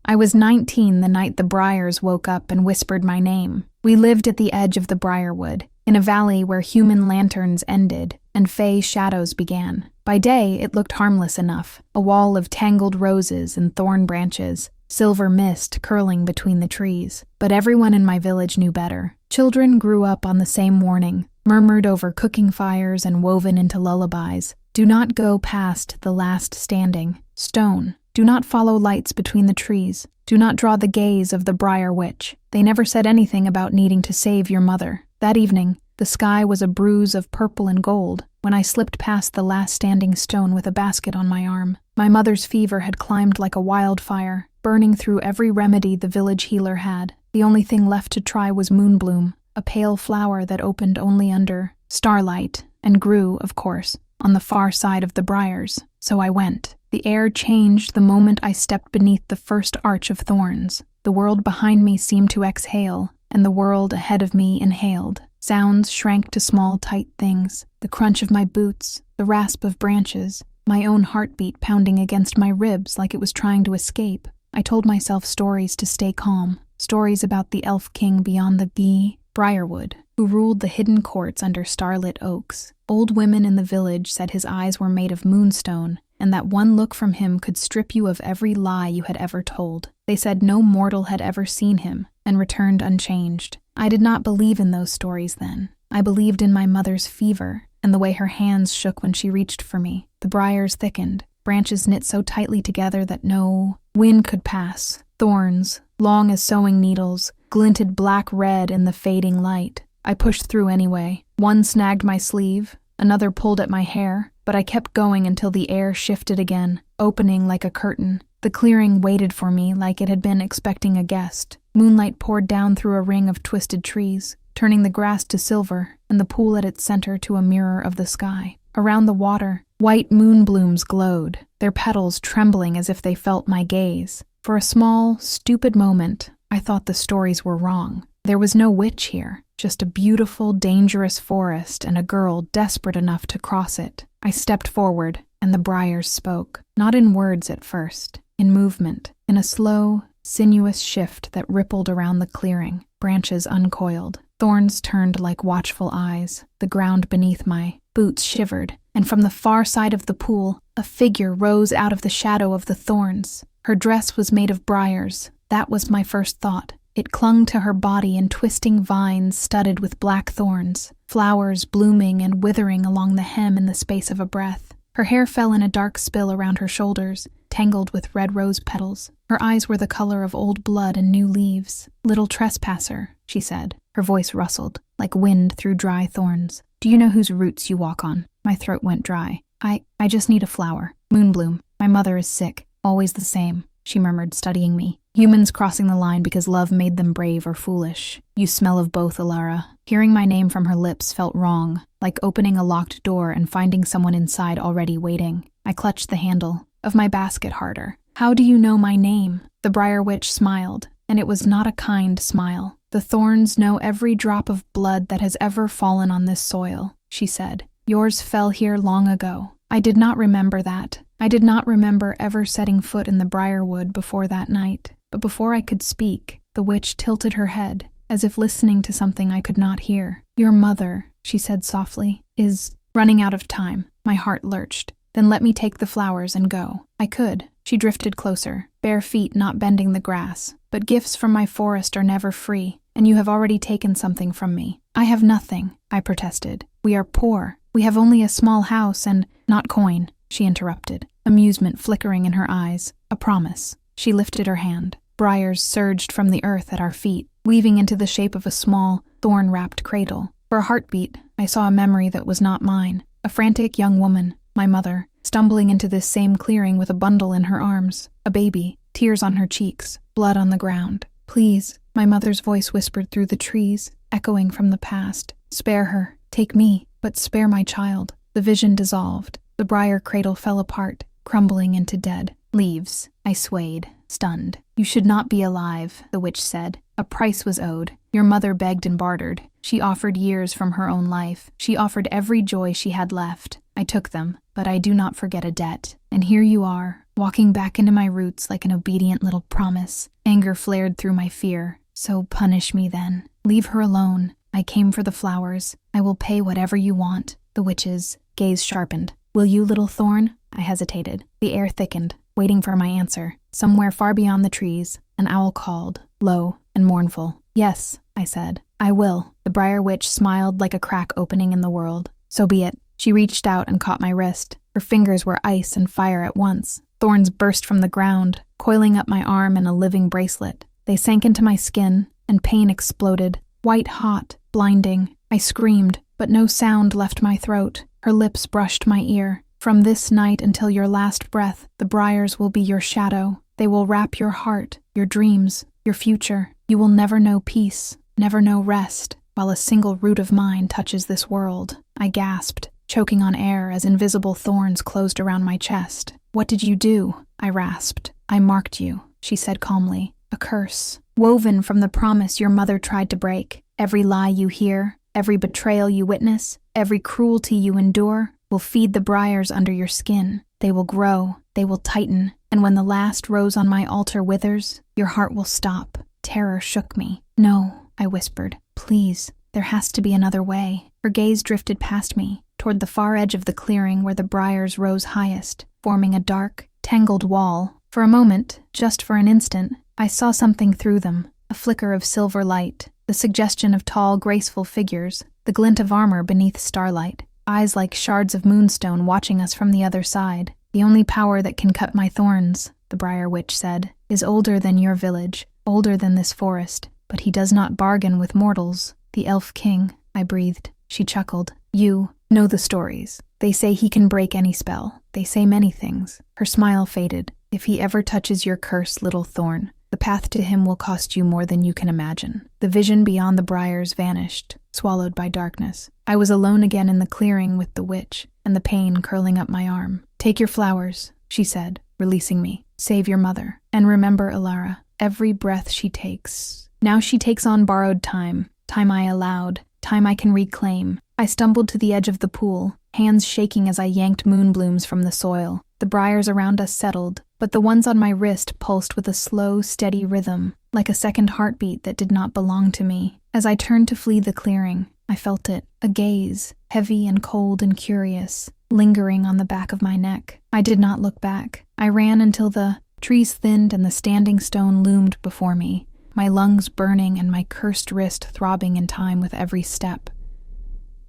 I was 19 the night the Briars woke up and whispered my name. We lived at the edge of the Briarwood, in a valley where human lanterns ended and fey shadows began. By day, it looked harmless enough, a wall of tangled roses and thorn branches, silver mist curling between the trees. But everyone in my village knew better. Children grew up on the same warning, murmured over cooking fires and woven into lullabies. Do not go past the last standing stone. Do not follow lights between the trees. Do not draw the gaze of the Briar Witch. They never said anything about needing to save your mother. That evening, the sky was a bruise of purple and gold when I slipped past the last standing stone with a basket on my arm. My mother's fever had climbed like a wildfire, burning through every remedy the village healer had. The only thing left to try was moonbloom, a pale flower that opened only under starlight and grew, of course, on the far side of the briars. So I went. The air changed the moment I stepped beneath the first arch of thorns. The world behind me seemed to exhale, and the world ahead of me inhaled. Sounds shrank to small, tight things. The crunch of my boots, the rasp of branches, my own heartbeat pounding against my ribs like it was trying to escape. I told myself stories to stay calm, stories about the elf king beyond the Briarwood, who ruled the hidden courts under starlit oaks. Old women in the village said his eyes were made of moonstone, and that one look from him could strip you of every lie you had ever told. They said no mortal had ever seen him, and returned unchanged. I did not believe in those stories then. I believed in my mother's fever, and the way her hands shook when she reached for me. The briars thickened, branches knit so tightly together that no wind could pass. Thorns, long as sewing needles, glinted black-red in the fading light. I pushed through anyway. One snagged my sleeve, another pulled at my hair, but I kept going until the air shifted again, opening like a curtain. The clearing waited for me like it had been expecting a guest. Moonlight poured down through a ring of twisted trees, turning the grass to silver and the pool at its center to a mirror of the sky. Around the water, white moonblooms glowed, their petals trembling as if they felt my gaze. For a small, stupid moment, I thought the stories were wrong. There was no witch here, just a beautiful, dangerous forest and a girl desperate enough to cross it. I stepped forward, and the briars spoke, not in words at first, in movement, in a slow, sinuous shift that rippled around the clearing. Branches uncoiled, thorns turned like watchful eyes, the ground beneath my boots shivered, and from the far side of the pool, a figure rose out of the shadow of the thorns. Her dress was made of briars. That was my first thought. It clung to her body in twisting vines studded with black thorns, flowers blooming and withering along the hem in the space of a breath. Her hair fell in a dark spill around her shoulders, tangled with red rose petals. Her eyes were the color of old blood and new leaves. "Little trespasser," she said. Her voice rustled, like wind through dry thorns. "Do you know whose roots you walk on?" My throat went dry. I just need a flower. Moonbloom. My mother is sick. Always the same," she murmured, studying me. "Humans crossing the line because love made them brave or foolish. You smell of both, Alara." Hearing my name from her lips felt wrong, like opening a locked door and finding someone inside already waiting. I clutched the handle of my basket harder. "How do you know my name?" The Briar Witch smiled, and it was not a kind smile. "The thorns know every drop of blood that has ever fallen on this soil," she said. "Yours fell here long ago." I did not remember that. I did not remember ever setting foot in the Briarwood before that night. But before I could speak, the witch tilted her head, as if listening to something I could not hear. "Your mother," she said softly, "is running out of time." My heart lurched. "Then let me take the flowers and go." I could. She drifted closer, bare feet not bending the grass. "But gifts from my forest are never free, and you have already taken something from me." "I have nothing," I protested. "We are poor. We have only a small house and—" "Not coin," she interrupted, amusement flickering in her eyes. "A promise." She lifted her hand. Briars surged from the earth at our feet, weaving into the shape of a small, thorn-wrapped cradle. For a heartbeat, I saw a memory that was not mine. A frantic young woman, my mother, stumbling into this same clearing with a bundle in her arms. A baby, tears on her cheeks, blood on the ground. "Please," my mother's voice whispered through the trees, echoing from the past. "Spare her. Take me, but spare my child." The vision dissolved. The briar cradle fell apart, crumbling into dead leaves. I swayed, stunned. "You should not be alive," the witch said. "A price was owed. Your mother begged and bartered. She offered years from her own life. She offered every joy she had left. I took them, but I do not forget a debt. And here you are, walking back into my roots like an obedient little promise. Anger flared through my fear. So punish me then. Leave her alone. I came for the flowers. I will pay whatever you want. The witch's gaze sharpened. Will you, little thorn? I hesitated. The air thickened, waiting for my answer. Somewhere far beyond the trees, an owl called, low and mournful. Yes, I said. I will. The Briar Witch smiled like a crack opening in the world. So be it. She reached out and caught my wrist. Her fingers were ice and fire at once. Thorns burst from the ground, coiling up my arm in a living bracelet. They sank into my skin, and pain exploded. White hot, blinding. I screamed, but no sound left my throat. Her lips brushed my ear. From this night until your last breath, the briars will be your shadow. They will wrap your heart, your dreams, your future. You will never know peace, never know rest, while a single root of mine touches this world. I gasped, choking on air as invisible thorns closed around my chest. What did you do? I rasped. I marked you, she said calmly. A curse, woven from the promise your mother tried to break. Every lie you hear, every betrayal you witness, every cruelty you endure will feed the briars under your skin. They will grow, they will tighten, and when the last rose on my altar withers, your heart will stop. Terror shook me. No, I whispered. Please, there has to be another way. Her gaze drifted past me, toward the far edge of the clearing where the briars rose highest, forming a dark, tangled wall. For a moment, just for an instant, I saw something through them, a flicker of silver light, the suggestion of tall, graceful figures, the glint of armor beneath starlight, eyes like shards of moonstone watching us from the other side. The only power that can cut my thorns, the Briar Witch said, is older than your village, older than this forest, but he does not bargain with mortals. The Elf King, I breathed. She chuckled. You know the stories. They say he can break any spell. They say many things. Her smile faded. If he ever touches your curse, little thorn, the path to him will cost you more than you can imagine. The vision beyond the briars vanished, swallowed by darkness. I was alone again in the clearing with the witch, and the pain curling up my arm. Take your flowers, she said, releasing me. Save your mother. And remember, Alara, every breath she takes. Now she takes on borrowed time, time I allowed, time I can reclaim. I stumbled to the edge of the pool, hands shaking as I yanked moonblooms from the soil. The briars around us settled, but the ones on my wrist pulsed with a slow, steady rhythm, like a second heartbeat that did not belong to me. As I turned to flee the clearing, I felt it, a gaze, heavy and cold and curious, lingering on the back of my neck. I did not look back. I ran until the trees thinned and the standing stone loomed before me, my lungs burning and my cursed wrist throbbing in time with every step.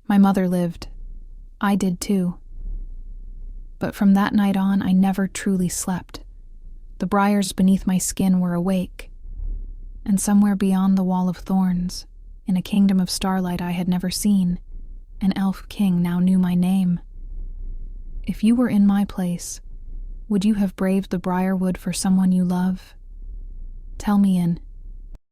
My mother lived. I did too. But from that night on, I never truly slept. The briars beneath my skin were awake, and somewhere beyond the wall of thorns, in a kingdom of starlight I had never seen, an elf king now knew my name. If you were in my place, would you have braved the Briarwood for someone you love? Tell me in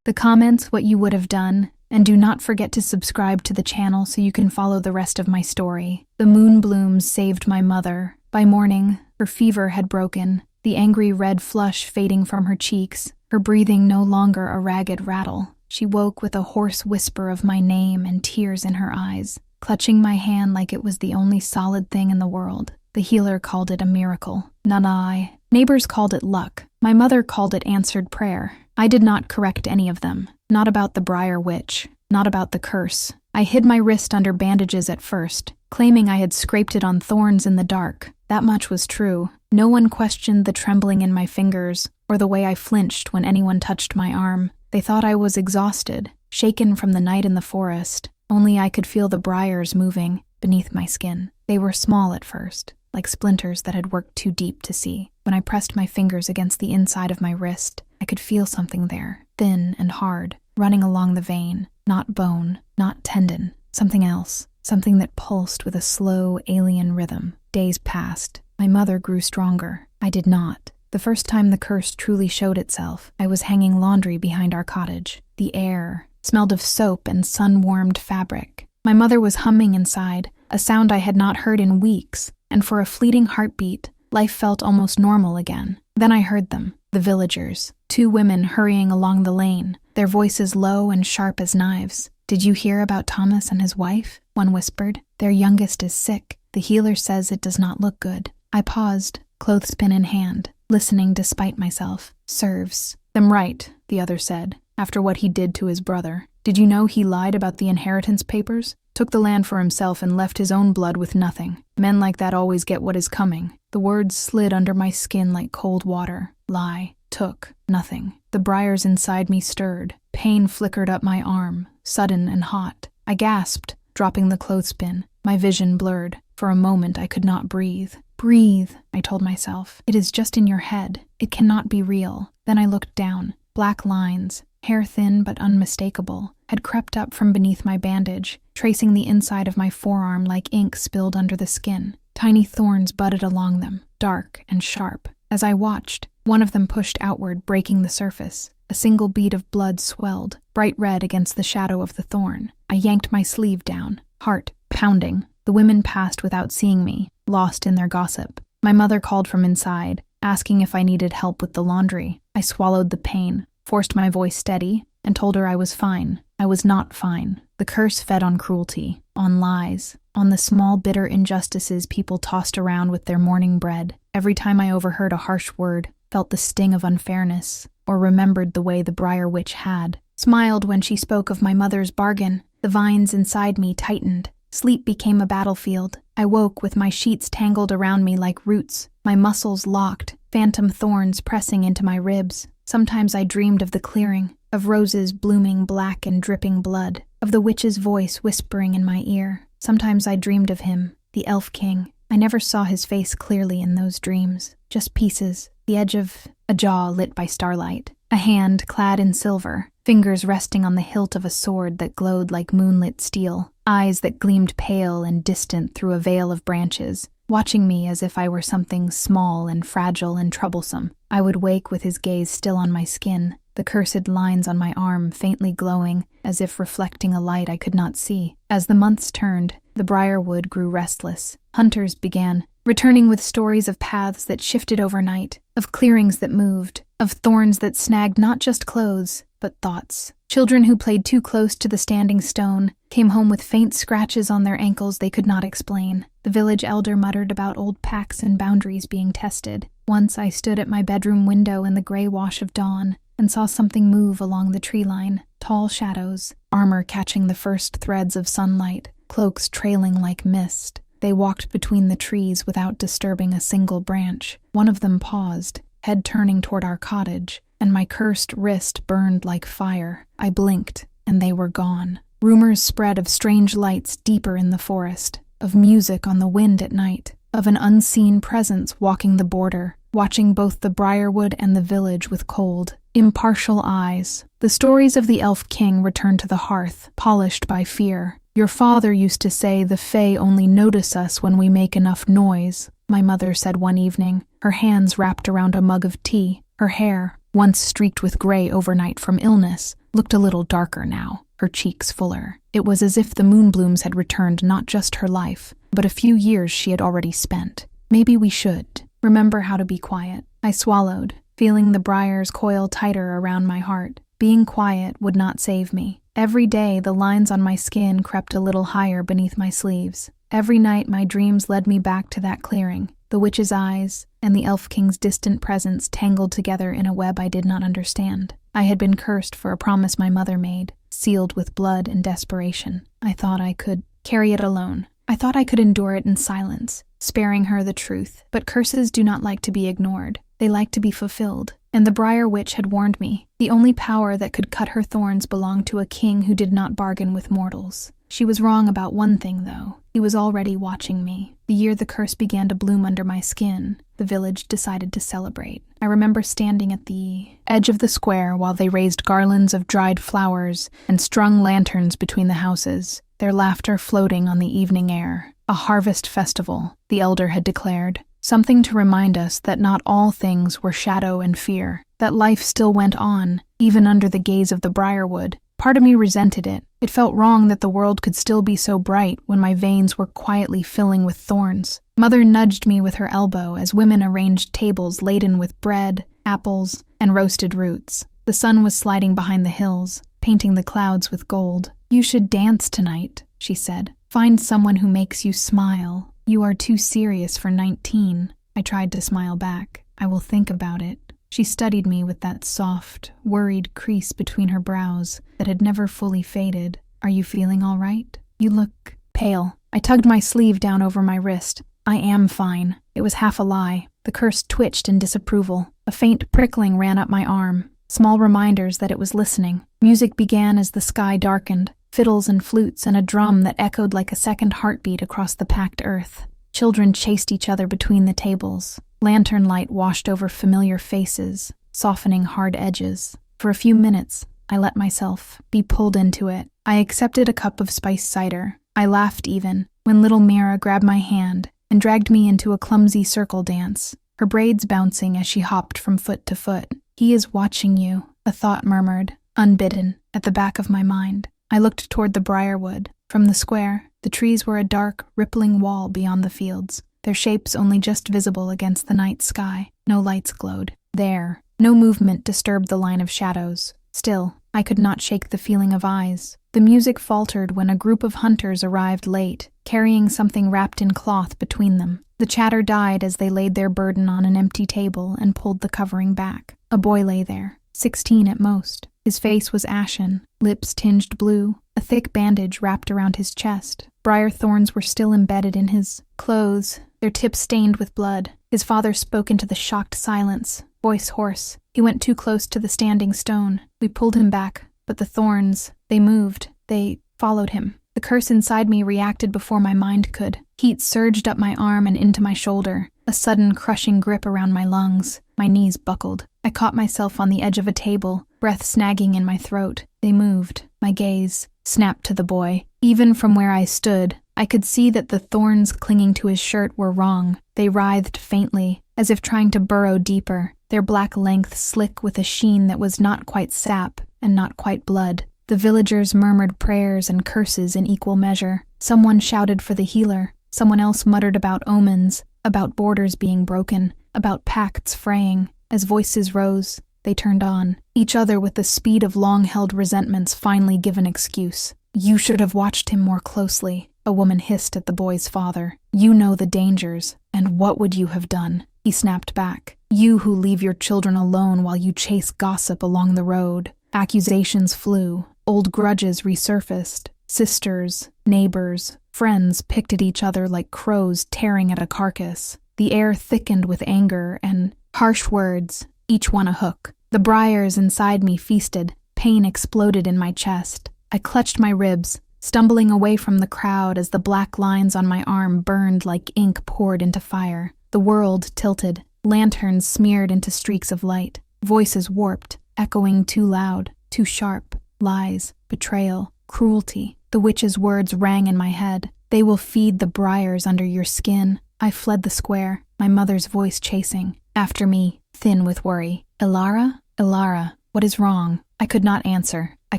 the comments what you would have done, and do not forget to subscribe to the channel so you can follow the rest of my story. The moon blooms saved my mother. By morning, her fever had broken, the angry red flush fading from her cheeks, her breathing no longer a ragged rattle. She woke with a hoarse whisper of my name and tears in her eyes, clutching my hand like it was the only solid thing in the world. The healer called it a miracle, not I. Neighbors called it luck. My mother called it answered prayer. I did not correct any of them. Not about the Briar Witch, not about the curse. I hid my wrist under bandages at first, claiming I had scraped it on thorns in the dark. That much was true. No one questioned the trembling in my fingers, or the way I flinched when anyone touched my arm. They thought I was exhausted, shaken from the night in the forest. Only I could feel the briars moving beneath my skin. They were small at first, like splinters that had worked too deep to see. When I pressed my fingers against the inside of my wrist, I could feel something there, thin and hard, running along the vein. Not bone, not tendon, something else. Something that pulsed with a slow, alien rhythm. Days passed. My mother grew stronger. I did not. The first time the curse truly showed itself, I was hanging laundry behind our cottage. The air smelled of soap and sun-warmed fabric. My mother was humming inside, a sound I had not heard in weeks, and for a fleeting heartbeat, life felt almost normal again. Then I heard them, the villagers, 2 women hurrying along the lane, their voices low and sharp as knives. Did you hear about Thomas and his wife? One whispered. Their youngest is sick. The healer says it does not look good. I paused, clothespin in hand. listening despite myself. Serves them right, the other said, after what he did to his brother. Did you know he lied about the inheritance papers? Took the land for himself and left his own blood with nothing. Men like that always get what is coming. The words slid under my skin like cold water. Lie. Took. Nothing. The briars inside me stirred. Pain flickered up my arm, sudden and hot. I gasped, dropping the clothespin. My vision blurred. For a moment I could not breathe. Breathe, I told myself. It is just in your head. It cannot be real. Then I looked down. Black lines, hair thin but unmistakable, had crept up from beneath my bandage, tracing the inside of my forearm like ink spilled under the skin. Tiny thorns budded along them, dark and sharp. As I watched, one of them pushed outward, breaking the surface. A single bead of blood swelled, bright red against the shadow of the thorn. I yanked my sleeve down, heart pounding. The women passed without seeing me, lost in their gossip. My mother called from inside, asking if I needed help with the laundry. I swallowed the pain, forced my voice steady, and told her I was fine. I was not fine. The curse fed on cruelty, on lies, on the small bitter injustices people tossed around with their morning bread. Every time I overheard a harsh word, felt the sting of unfairness, or remembered the way the Briar Witch had, smiled when she spoke of my mother's bargain, the vines inside me tightened. Sleep became a battlefield. I woke with my sheets tangled around me like roots, my muscles locked, phantom thorns pressing into my ribs. Sometimes I dreamed of the clearing, of roses blooming black and dripping blood, of the witch's voice whispering in my ear. Sometimes I dreamed of him, the Elf King. I never saw his face clearly in those dreams, just pieces, the edge of a jaw lit by starlight, a hand clad in silver, fingers resting on the hilt of a sword that glowed like moonlit steel, eyes that gleamed pale and distant through a veil of branches, watching me as if I were something small and fragile and troublesome. I would wake with his gaze still on my skin, the cursed lines on my arm faintly glowing, as if reflecting a light I could not see. As the months turned, the Briarwood grew restless. Hunters began, returning with stories of paths that shifted overnight, of clearings that moved, of thorns that snagged not just clothes, but thoughts. Children who played too close to the standing stone came home with faint scratches on their ankles they could not explain. The village elder muttered about old pacts and boundaries being tested. Once I stood at my bedroom window in the gray wash of dawn and saw something move along the tree line, tall shadows, armor catching the first threads of sunlight, cloaks trailing like mist. They walked between the trees without disturbing a single branch. One of them paused, head turning toward our cottage, and my cursed wrist burned like fire. I blinked, and they were gone. Rumors spread of strange lights deeper in the forest, of music on the wind at night, of an unseen presence walking the border, watching both the Briarwood and the village with cold, impartial eyes. The stories of the Elf King returned to the hearth, polished by fear. Your father used to say the Fae only notice us when we make enough noise, my mother said one evening, her hands wrapped around a mug of tea. Her hair, once streaked with gray overnight from illness, looked a little darker now, her cheeks fuller. It was as if the moonblooms had returned not just her life, but a few years she had already spent. Maybe we should remember how to be quiet. I swallowed, feeling the briars coil tighter around my heart. Being quiet would not save me. Every day the lines on my skin crept a little higher beneath my sleeves. Every night my dreams led me back to that clearing, the witch's eyes and the Elf King's distant presence tangled together in a web I did not understand. I had been cursed for a promise my mother made, sealed with blood and desperation. I thought I could carry it alone. I thought I could endure it in silence, sparing her the truth. But curses do not like to be ignored. They like to be fulfilled. And the Briar Witch had warned me. The only power that could cut her thorns belonged to a king who did not bargain with mortals. She was wrong about one thing, though. He was already watching me. The year the curse began to bloom under my skin, the village decided to celebrate. I remember standing at the edge of the square while they raised garlands of dried flowers and strung lanterns between the houses, their laughter floating on the evening air. A harvest festival, the elder had declared. Something to remind us that not all things were shadow and fear, that life still went on, even under the gaze of the Briarwood. Part of me resented it. It felt wrong that the world could still be so bright when my veins were quietly filling with thorns. Mother nudged me with her elbow as women arranged tables laden with bread, apples, and roasted roots. The sun was sliding behind the hills, painting the clouds with gold. You should dance tonight, she said. Find someone who makes you smile. You are too serious for 19. I tried to smile back. I will think about it." She studied me with that soft, worried crease between her brows that had never fully faded. "Are you feeling all right? You look pale." I tugged my sleeve down over my wrist. "I am fine." It was half a lie. The curse twitched in disapproval. A faint prickling ran up my arm, small reminders that it was listening. Music began as the sky darkened, fiddles and flutes and a drum that echoed like a second heartbeat across the packed earth. Children chased each other between the tables. Lantern light washed over familiar faces, softening hard edges. For a few minutes, I let myself be pulled into it. I accepted a cup of spiced cider. I laughed even when little Mira grabbed my hand and dragged me into a clumsy circle dance, her braids bouncing as she hopped from foot to foot. "He is watching you," a thought murmured, unbidden, at the back of my mind. I looked toward the Briarwood. From the square, the trees were a dark, rippling wall beyond the fields, their shapes only just visible against the night sky. No lights glowed. There, no movement disturbed the line of shadows. Still, I could not shake the feeling of eyes. The music faltered when a group of hunters arrived late, carrying something wrapped in cloth between them. The chatter died as they laid their burden on an empty table and pulled the covering back. A boy lay there, 16 at most. His face was ashen, lips tinged blue, a thick bandage wrapped around his chest. Briar thorns were still embedded in his clothes, their tips stained with blood. His father spoke into the shocked silence, voice hoarse. He went too close to the standing stone. We pulled him back, but the thorns, they moved. They followed him. The curse inside me reacted before my mind could. Heat surged up my arm and into my shoulder, a sudden crushing grip around my lungs. My knees buckled. I caught myself on the edge of a table, breath snagging in my throat. They moved. My gaze snapped to the boy. Even from where I stood, I could see that the thorns clinging to his shirt were wrong. They writhed faintly, as if trying to burrow deeper, their black length slick with a sheen that was not quite sap and not quite blood. The villagers murmured prayers and curses in equal measure. Someone shouted for the healer. Someone else muttered about omens, about borders being broken, about pacts fraying. As voices rose, they turned on each other with the speed of long-held resentments finally given excuse. "You should have watched him more closely," a woman hissed at the boy's father. "You know the dangers, and what would you have done?" He snapped back. "You who leave your children alone while you chase gossip along the road." Accusations flew. Old grudges resurfaced. Sisters, neighbors, friends picked at each other like crows tearing at a carcass. The air thickened with anger and harsh words, each one a hook. The briars inside me feasted. Pain exploded in my chest. I clutched my ribs, stumbling away from the crowd as the black lines on my arm burned like ink poured into fire. The world tilted, lanterns smeared into streaks of light, voices warped, echoing too loud, too sharp. Lies, betrayal, cruelty. The witch's words rang in my head. "They will feed the briars under your skin." I fled the square, my mother's voice chasing. After me, thin with worry. "Ilara? Ilara, what is wrong?" I could not answer. I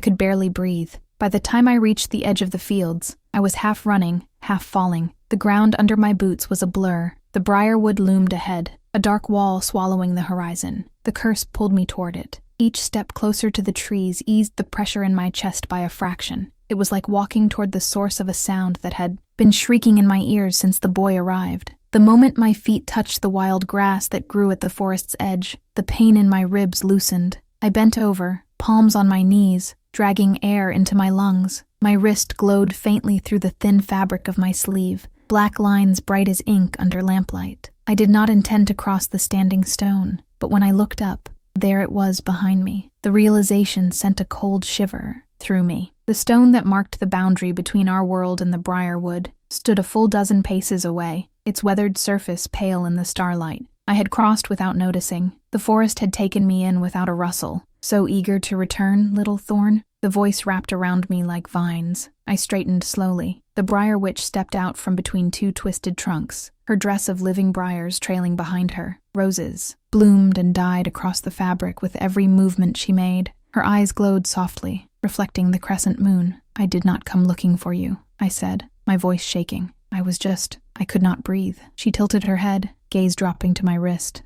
could barely breathe. By the time I reached the edge of the fields, I was half running, half falling. The ground under my boots was a blur. The Briarwood loomed ahead, a dark wall swallowing the horizon. The curse pulled me toward it. Each step closer to the trees eased the pressure in my chest by a fraction. It was like walking toward the source of a sound that had been shrieking in my ears since the boy arrived. The moment my feet touched the wild grass that grew at the forest's edge, the pain in my ribs loosened. I bent over, palms on my knees, dragging air into my lungs. My wrist glowed faintly through the thin fabric of my sleeve, black lines bright as ink under lamplight. I did not intend to cross the standing stone, but when I looked up, there it was behind me. The realization sent a cold shiver through me. The stone that marked the boundary between our world and the Briarwood stood a full dozen paces away, its weathered surface pale in the starlight. I had crossed without noticing. The forest had taken me in without a rustle. "So eager to return, little thorn?" The voice wrapped around me like vines. I straightened slowly. The Briar Witch stepped out from between two twisted trunks, her dress of living briars trailing behind her. Roses bloomed and died across the fabric with every movement she made. Her eyes glowed softly, reflecting the crescent moon. "I did not come looking for you," I said, my voice shaking. I could not breathe. She tilted her head, gaze dropping to my wrist.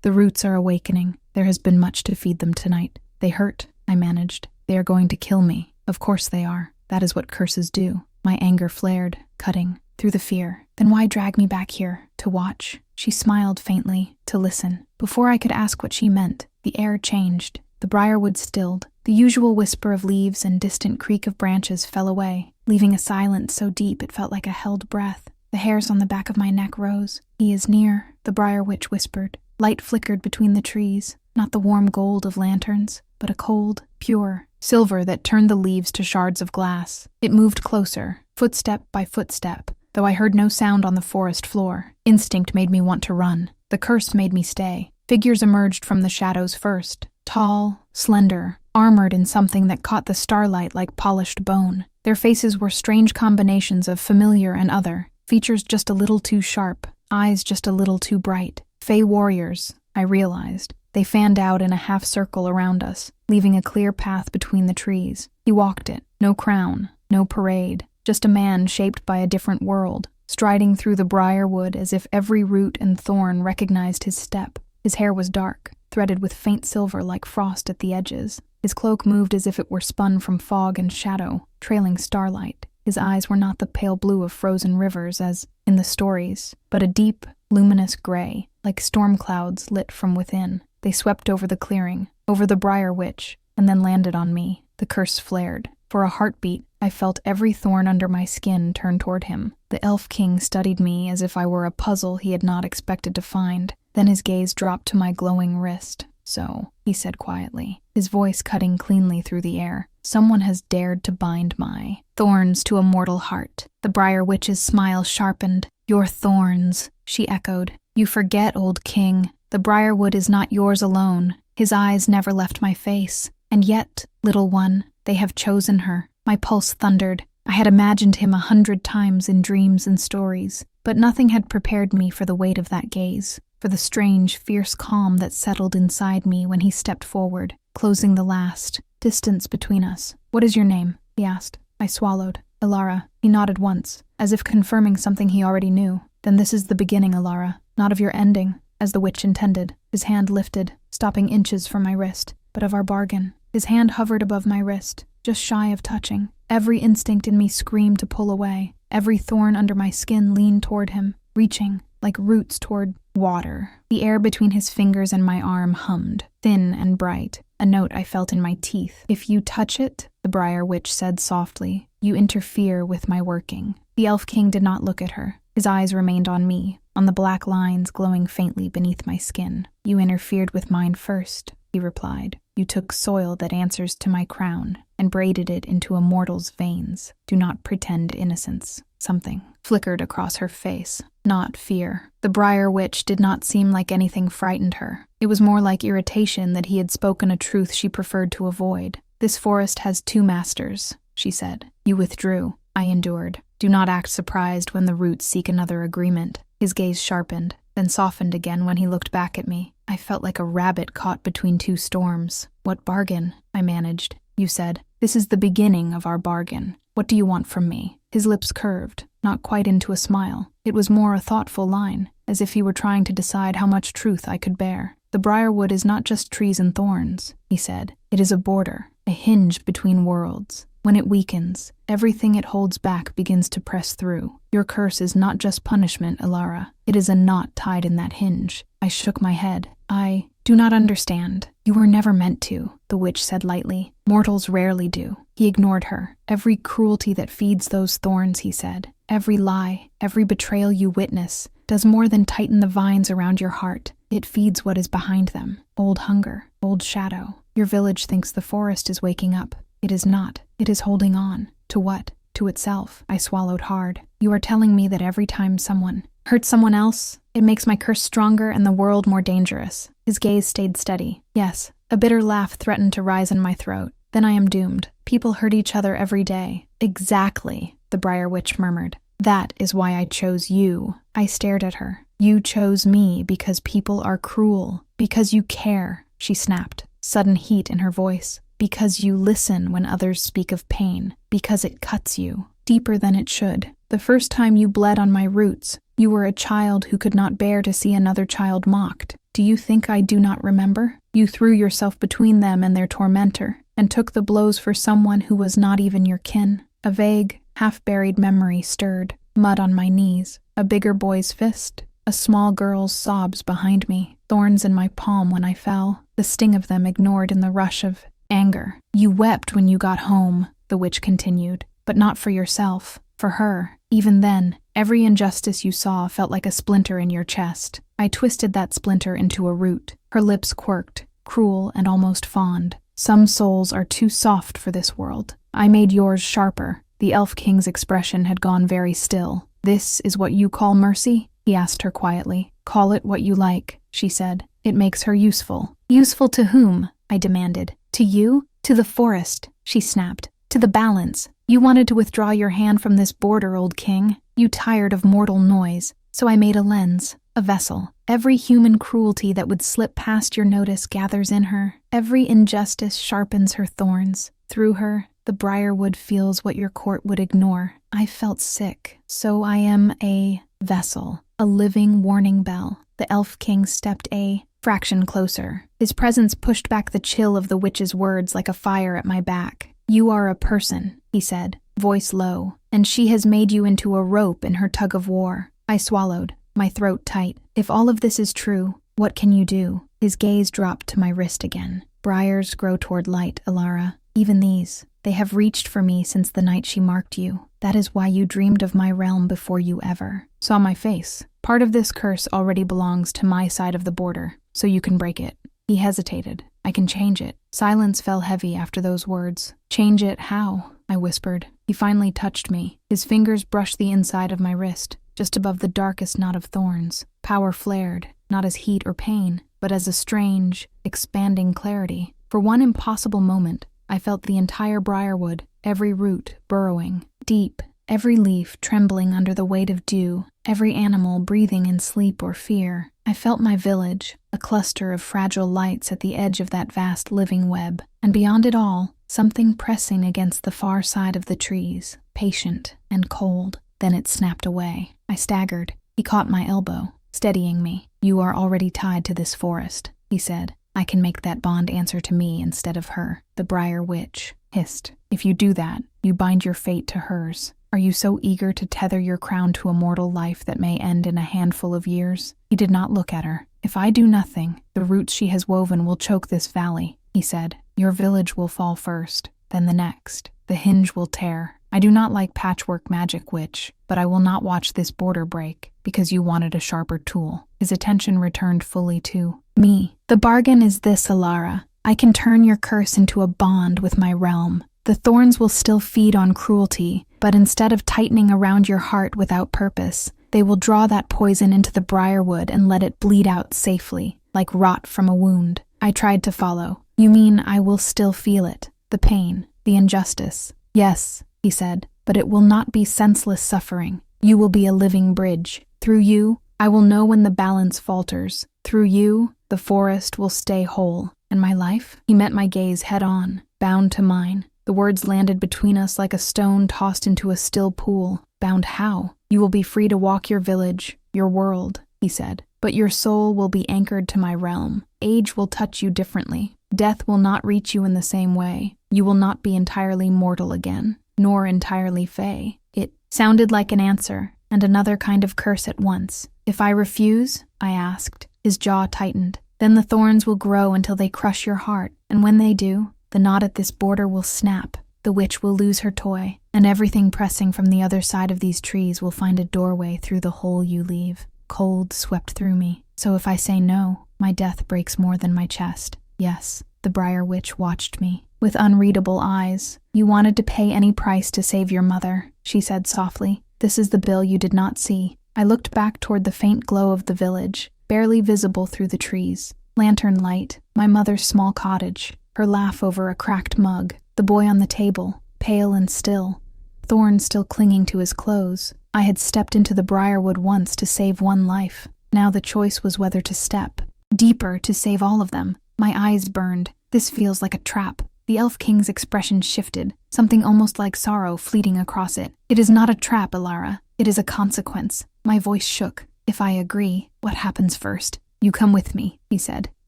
The roots are awakening. There has been much to feed them tonight. They hurt," I managed. "They are going to kill me." "Of course they are. That is what curses do." My anger flared, cutting through the fear. "Then why drag me back here, To watch. She smiled faintly, to listen. Before I could ask what she meant, the air changed. The briarwood stilled. The usual whisper of leaves and distant creak of branches fell away, leaving a silence so deep it felt like a held breath. The hairs on the back of my neck rose. "He is near," the Briar Witch whispered. Light flickered between the trees, not the warm gold of lanterns, but a cold, pure silver that turned the leaves to shards of glass. It moved closer, footstep by footstep, though I heard no sound on the forest floor. Instinct made me want to run. The curse made me stay. Figures emerged from the shadows first, tall, slender, armored in something that caught the starlight like polished bone. Their faces were strange combinations of familiar and other, features just a little too sharp, eyes just a little too bright. Fey warriors, I realized. They fanned out in a half circle around us, leaving a clear path between the trees. He walked it, no crown, no parade, just a man shaped by a different world, striding through the Briarwood as if every root and thorn recognized his step. His hair was dark, threaded with faint silver like frost at the edges. His cloak moved as if it were spun from fog and shadow, trailing starlight. His eyes were not the pale blue of frozen rivers as in the stories, but a deep, luminous gray, like storm clouds lit from within. They swept over the clearing, over the Briar Witch, and then landed on me. The curse flared. For a heartbeat, I felt every thorn under my skin turn toward him. The Elf King studied me as if I were a puzzle he had not expected to find. Then his gaze dropped to my glowing wrist. "So," he said quietly, his voice cutting cleanly through the air, "someone has dared to bind my thorns to a mortal heart." The Briar Witch's smile sharpened. "Your thorns," she echoed. "You forget, old king. The Briarwood is not yours alone." His eyes never left my face. "And yet, little one, they have chosen her." My pulse thundered. I had imagined him 100 times in dreams and stories, but nothing had prepared me for the weight of that gaze, for the strange, fierce calm that settled inside me when he stepped forward, closing the last distance between us. "What is your name?" he asked. I swallowed. "Ilara." He nodded once, as if confirming something he already knew. "Then this is the beginning, Ilara, not of your ending, as the witch intended." His hand lifted, stopping inches from my wrist, but of our bargain. His hand hovered above my wrist, just shy of touching. Every instinct in me screamed to pull away. Every thorn under my skin leaned toward him, reaching, like roots toward water. The air between his fingers and my arm hummed, thin and bright, a note I felt in my teeth. "If you touch it," the Briar Witch said softly, "you interfere with my working." The Elf King did not look at her. His eyes remained on me, on the black lines glowing faintly beneath my skin. "You interfered with mine first," he replied. "You took soil that answers to my crown and braided it into a mortal's veins. Do not pretend innocence." Something flickered across her face, not fear. The Briar Witch did not seem like anything frightened her. It was more like irritation that he had spoken a truth she preferred to avoid. "This forest has 2 masters," she said. "You withdrew. I endured. Do not act surprised when the roots seek another agreement." His gaze sharpened, then softened again when he looked back at me. I felt like a rabbit caught between 2 storms. "What bargain?" I managed. "You said, 'This is the beginning of our bargain. What do you want from me?'" His lips curved, not quite into a smile. It was more a thoughtful line, as if he were trying to decide how much truth I could bear. "The Briarwood is not just trees and thorns," he said. "It is a border, a hinge between worlds. When it weakens, everything it holds back begins to press through. Your curse is not just punishment, Ilara. It is a knot tied in that hinge." I shook my head. "I do not understand. You were never meant to," the witch said lightly. "Mortals rarely do." He ignored her. "Every cruelty that feeds those thorns," he said, "every lie, every betrayal you witness, does more than tighten the vines around your heart. It feeds what is behind them. Old hunger, old shadow. Your village thinks the forest is waking up. It is not. It is holding on. To what? To itself." I swallowed hard. "You are telling me that every time someone hurts someone else, it makes my curse stronger and the world more dangerous." His gaze stayed steady. "Yes." A bitter laugh threatened to rise in my throat. "Then I am doomed. People hurt each other every day." "Exactly," the Briar Witch murmured. "That is why I chose you." I stared at her. "You chose me because people are cruel. Because you care," she snapped, sudden heat in her voice. "Because you listen when others speak of pain. Because it cuts you, deeper than it should. The first time you bled on my roots, you were a child who could not bear to see another child mocked. Do you think I do not remember? You threw yourself between them and their tormentor, and took the blows for someone who was not even your kin." A vague, half-buried memory stirred. Mud on my knees. A bigger boy's fist. A small girl's sobs behind me, thorns in my palm when I fell, the sting of them ignored in the rush of anger. You wept when you got home, the witch continued, but not for yourself, for her. Even then, every injustice you saw felt like a splinter in your chest. I twisted that splinter into a root. Her lips quirked, cruel and almost fond. Some souls are too soft for this world. I made yours sharper. The Elf King's expression had gone very still. This is what you call mercy? He asked her quietly. Call it what you like, she said. It makes her useful. Useful to whom? I demanded. To you? To the forest, she snapped. To the balance. You wanted to withdraw your hand from this border, old king. You tired of mortal noise. So I made a lens, a vessel. Every human cruelty that would slip past your notice gathers in her. Every injustice sharpens her thorns. Through her, the Briarwood feels what your court would ignore. I felt sick, so I am a vessel, a living warning bell. The Elf King stepped a fraction closer. His presence pushed back the chill of the witch's words like a fire at my back. You are a person, he said, voice low, and she has made you into a rope in her tug of war. I swallowed, my throat tight. If all of this is true, what can you do? His gaze dropped to my wrist again. Briars grow toward light, Alara. Even these. They have reached for me since the night she marked you. That is why you dreamed of my realm before you ever saw my face. Part of this curse already belongs to my side of the border, so you can break it. He hesitated. I can change it. Silence fell heavy after those words. Change it how? I whispered. He finally touched me. His fingers brushed the inside of my wrist, just above the darkest knot of thorns. Power flared, not as heat or pain, but as a strange, expanding clarity. For one impossible moment, I felt the entire Briarwood, every root burrowing deep, every leaf trembling under the weight of dew, every animal breathing in sleep or fear. I felt my village, a cluster of fragile lights at the edge of that vast living web, and beyond it all, something pressing against the far side of the trees, patient and cold. Then it snapped away. I staggered. He caught my elbow, steadying me. You are already tied to this forest, he said. I can make that bond answer to me instead of her. The Briar Witch hissed. If you do that, you bind your fate to hers. Are you so eager to tether your crown to a mortal life that may end in a handful of years? He did not look at her. If I do nothing, the roots she has woven will choke this valley, he said. Your village will fall first, then the next. The hinge will tear. I do not like patchwork magic, witch, but I will not watch this border break because you wanted a sharper tool. His attention returned fully to me. The bargain is this, Alara. I can turn your curse into a bond with my realm. The thorns will still feed on cruelty, but instead of tightening around your heart without purpose, they will draw that poison into the Briarwood and let it bleed out safely, like rot from a wound. I tried to follow. You mean I will still feel it, the pain, the injustice? Yes, he said, but it will not be senseless suffering. You will be a living bridge. Through you, I will know when the balance falters. Through you, the forest will stay whole. And my life? He met my gaze head on, bound to mine. The words landed between us like a stone tossed into a still pool. Bound how? You will be free to walk your village, your world, he said. But your soul will be anchored to my realm. Age will touch you differently. Death will not reach you in the same way. You will not be entirely mortal again, nor entirely fey. It sounded like an answer, and another kind of curse at once. If I refuse? I asked. His jaw tightened. Then the thorns will grow until they crush your heart, and when they do, the knot at this border will snap. The witch will lose her toy, and everything pressing from the other side of these trees will find a doorway through the hole you leave. Cold swept through me. So if I say no, my death breaks more than my chest. Yes, the Briar Witch watched me. With unreadable eyes. You wanted to pay any price to save your mother, she said softly. This is the bill you did not see. I looked back toward the faint glow of the village, barely visible through the trees. Lantern light, my mother's small cottage, her laugh over a cracked mug, the boy on the table, pale and still, thorns still clinging to his clothes. I had stepped into the Briarwood once to save one life. Now the choice was whether to step deeper to save all of them. My eyes burned. This feels like a trap. The Elf King's expression shifted, something almost like sorrow fleeting across it. It is not a trap, Alara. It is a consequence. My voice shook. If I agree, what happens first? You come with me, he said,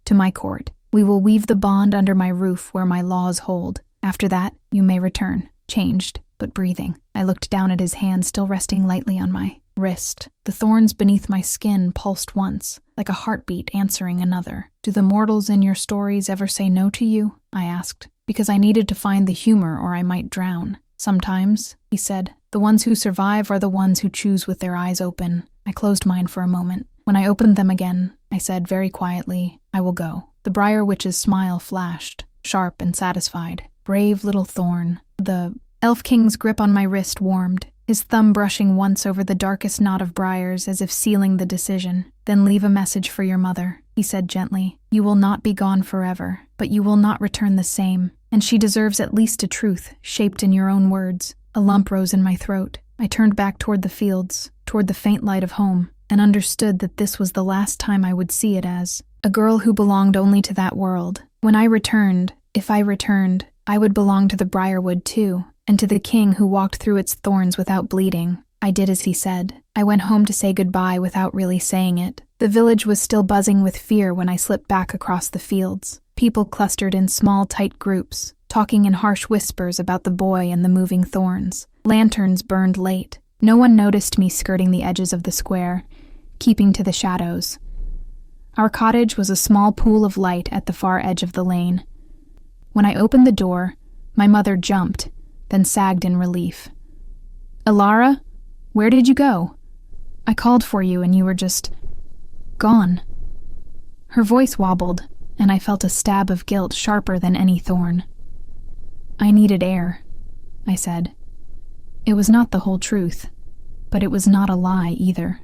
to my court. We will weave the bond under my roof where my laws hold. After that, you may return, changed, but breathing. I looked down at his hand still resting lightly on my wrist. The thorns beneath my skin pulsed once, like a heartbeat answering another. Do the mortals in your stories ever say no to you? I asked, because I needed to find the humor or I might drown. Sometimes, he said. The ones who survive are the ones who choose with their eyes open. I closed mine for a moment. When I opened them again, I said very quietly, I will go. The Briar Witch's smile flashed, sharp and satisfied. Brave little thorn. The Elf King's grip on my wrist warmed, his thumb brushing once over the darkest knot of briars as if sealing the decision. Then leave a message for your mother, he said gently. You will not be gone forever, but you will not return the same, and she deserves at least a truth, shaped in your own words. A lump rose in my throat. I turned back toward the fields, toward the faint light of home, and understood that this was the last time I would see it as a girl who belonged only to that world. When I returned, if I returned, I would belong to the Briarwood too, and to the king who walked through its thorns without bleeding. I did as he said. I went home to say goodbye without really saying it. The village was still buzzing with fear when I slipped back across the fields. People clustered in small, tight groups, talking in harsh whispers about the boy and the moving thorns. Lanterns burned late. No one noticed me skirting the edges of the square, keeping to the shadows. Our cottage was a small pool of light at the far edge of the lane. When I opened the door, my mother jumped, then sagged in relief. Alara, where did you go? I called for you and you were just gone. Her voice wobbled, and I felt a stab of guilt sharper than any thorn. I needed air, I said. It was not the whole truth, but it was not a lie either.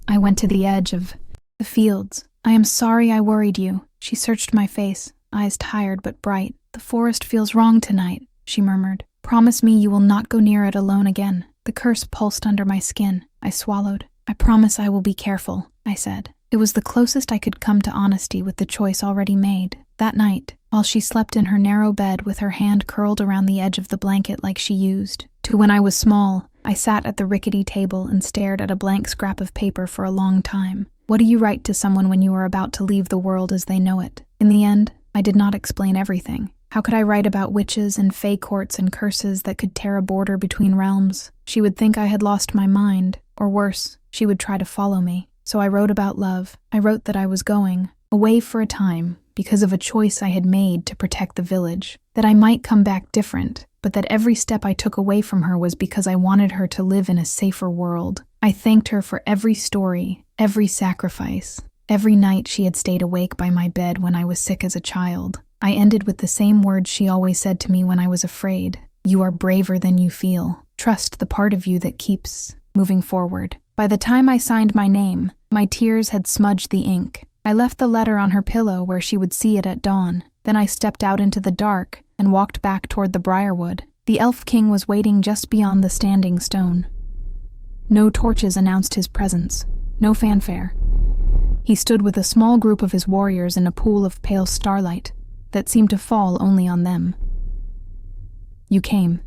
I went to the edge of the fields. I am sorry I worried you. She searched my face, eyes tired but bright. The forest feels wrong tonight, she murmured. Promise me you will not go near it alone again. The curse pulsed under my skin. I swallowed. I promise I will be careful, I said. It was the closest I could come to honesty with the choice already made. That night, while she slept in her narrow bed with her hand curled around the edge of the blanket like she used to when I was small, I sat at the rickety table and stared at a blank scrap of paper for a long time. What do you write to someone when you are about to leave the world as they know it? In the end, I did not explain everything. How could I write about witches and fey courts and curses that could tear a border between realms? She would think I had lost my mind, or worse, she would try to follow me. So I wrote about love. I wrote that I was going away for a time because of a choice I had made to protect the village, that I might come back different, but that every step I took away from her was because I wanted her to live in a safer world. I thanked her for every story, every sacrifice, every night she had stayed awake by my bed when I was sick as a child. I ended with the same words she always said to me when I was afraid. You are braver than you feel. Trust the part of you that keeps moving forward. By the time I signed my name, my tears had smudged the ink. I left the letter on her pillow where she would see it at dawn. Then I stepped out into the dark and walked back toward the Briarwood. The Elf King was waiting just beyond the standing stone. No torches announced his presence. No fanfare. He stood with a small group of his warriors in a pool of pale starlight that seemed to fall only on them. You came,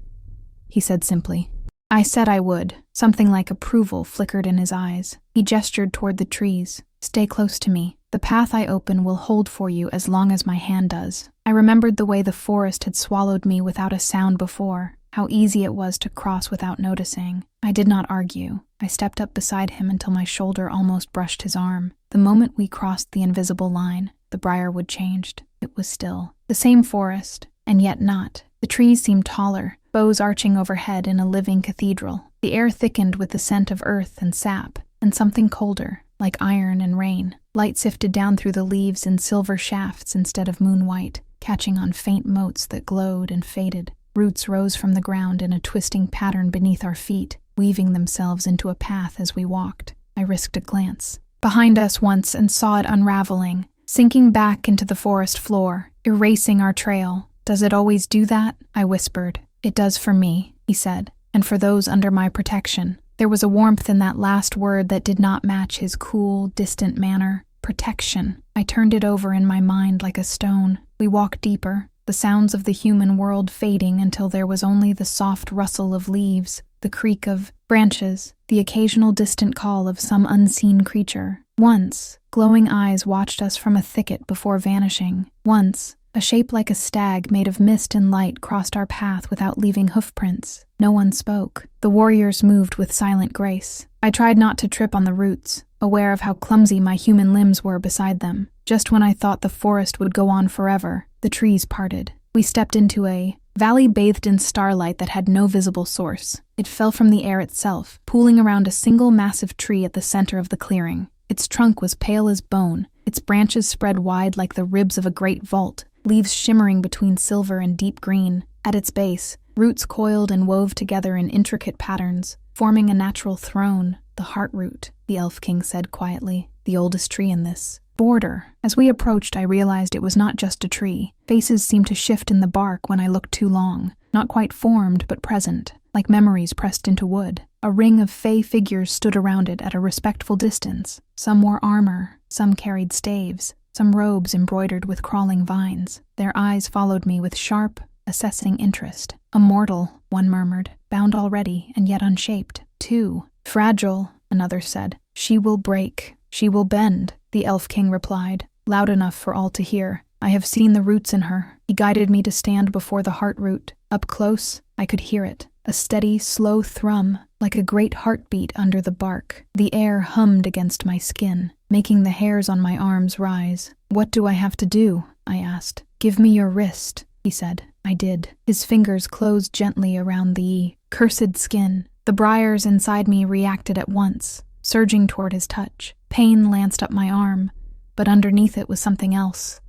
he said simply. I said I would. Something like approval flickered in his eyes. He gestured toward the trees. Stay close to me. The path I open will hold for you as long as my hand does. I remembered the way the forest had swallowed me without a sound before, how easy it was to cross without noticing. I did not argue. I stepped up beside him until my shoulder almost brushed his arm. The moment we crossed the invisible line, the Briarwood changed. It was still. The same forest, and yet not. The trees seemed taller, boughs arching overhead in a living cathedral. The air thickened with the scent of earth and sap, and something colder, like iron and rain. Light sifted down through the leaves in silver shafts instead of moon-white, catching on faint motes that glowed and faded. Roots rose from the ground in a twisting pattern beneath our feet, weaving themselves into a path as we walked. I risked a glance behind us once and saw it unraveling, sinking back into the forest floor, erasing our trail. Does it always do that? I whispered. It does for me, he said, and for those under my protection. There was a warmth in that last word that did not match his cool, distant manner. Protection. I turned it over in my mind like a stone. We walked deeper, the sounds of the human world fading until there was only the soft rustle of leaves, the creak of branches, the occasional distant call of some unseen creature. Once, glowing eyes watched us from a thicket before vanishing. Once, A shape like a stag made of mist and light crossed our path without leaving hoofprints. No one spoke. The warriors moved with silent grace. I tried not to trip on the roots, aware of how clumsy my human limbs were beside them. Just when I thought the forest would go on forever, the trees parted. We stepped into a valley bathed in starlight that had no visible source. It fell from the air itself, pooling around a single massive tree at the center of the clearing. Its trunk was pale as bone, its branches spread wide like the ribs of a great vault, leaves shimmering between silver and deep green. At its base, roots coiled and wove together in intricate patterns, forming a natural throne. The heart root, the Elf King said quietly, the oldest tree in this border. As we approached, I realized it was not just a tree. Faces seemed to shift in the bark when I looked too long, not quite formed but present, like memories pressed into wood. A ring of fey figures stood around it at a respectful distance. Some wore armor, some carried staves, some robes embroidered with crawling vines. Their eyes followed me with sharp, assessing interest. A mortal, one murmured, bound already and yet unshaped. Too fragile, another said. She will break, she will bend, the Elf King replied, loud enough for all to hear. I have seen the roots in her. He guided me to stand before the heart root. Up close, I could hear it. A steady, slow thrum, like a great heartbeat under the bark. The air hummed against my skin, making the hairs on my arms rise. What do I have to do? I asked. Give me your wrist, he said. I did. His fingers closed gently around the cursed skin. The briars inside me reacted at once, surging toward his touch. Pain lanced up my arm, but underneath it was something else.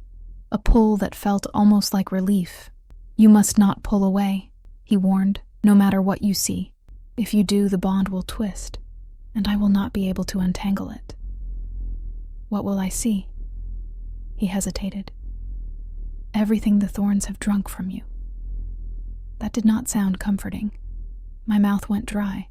A pull that felt almost like relief. You must not pull away, he warned, no matter what you see. If you do, the bond will twist, and I will not be able to untangle it. What will I see? He hesitated. Everything the thorns have drunk from you. That did not sound comforting. My mouth went dry.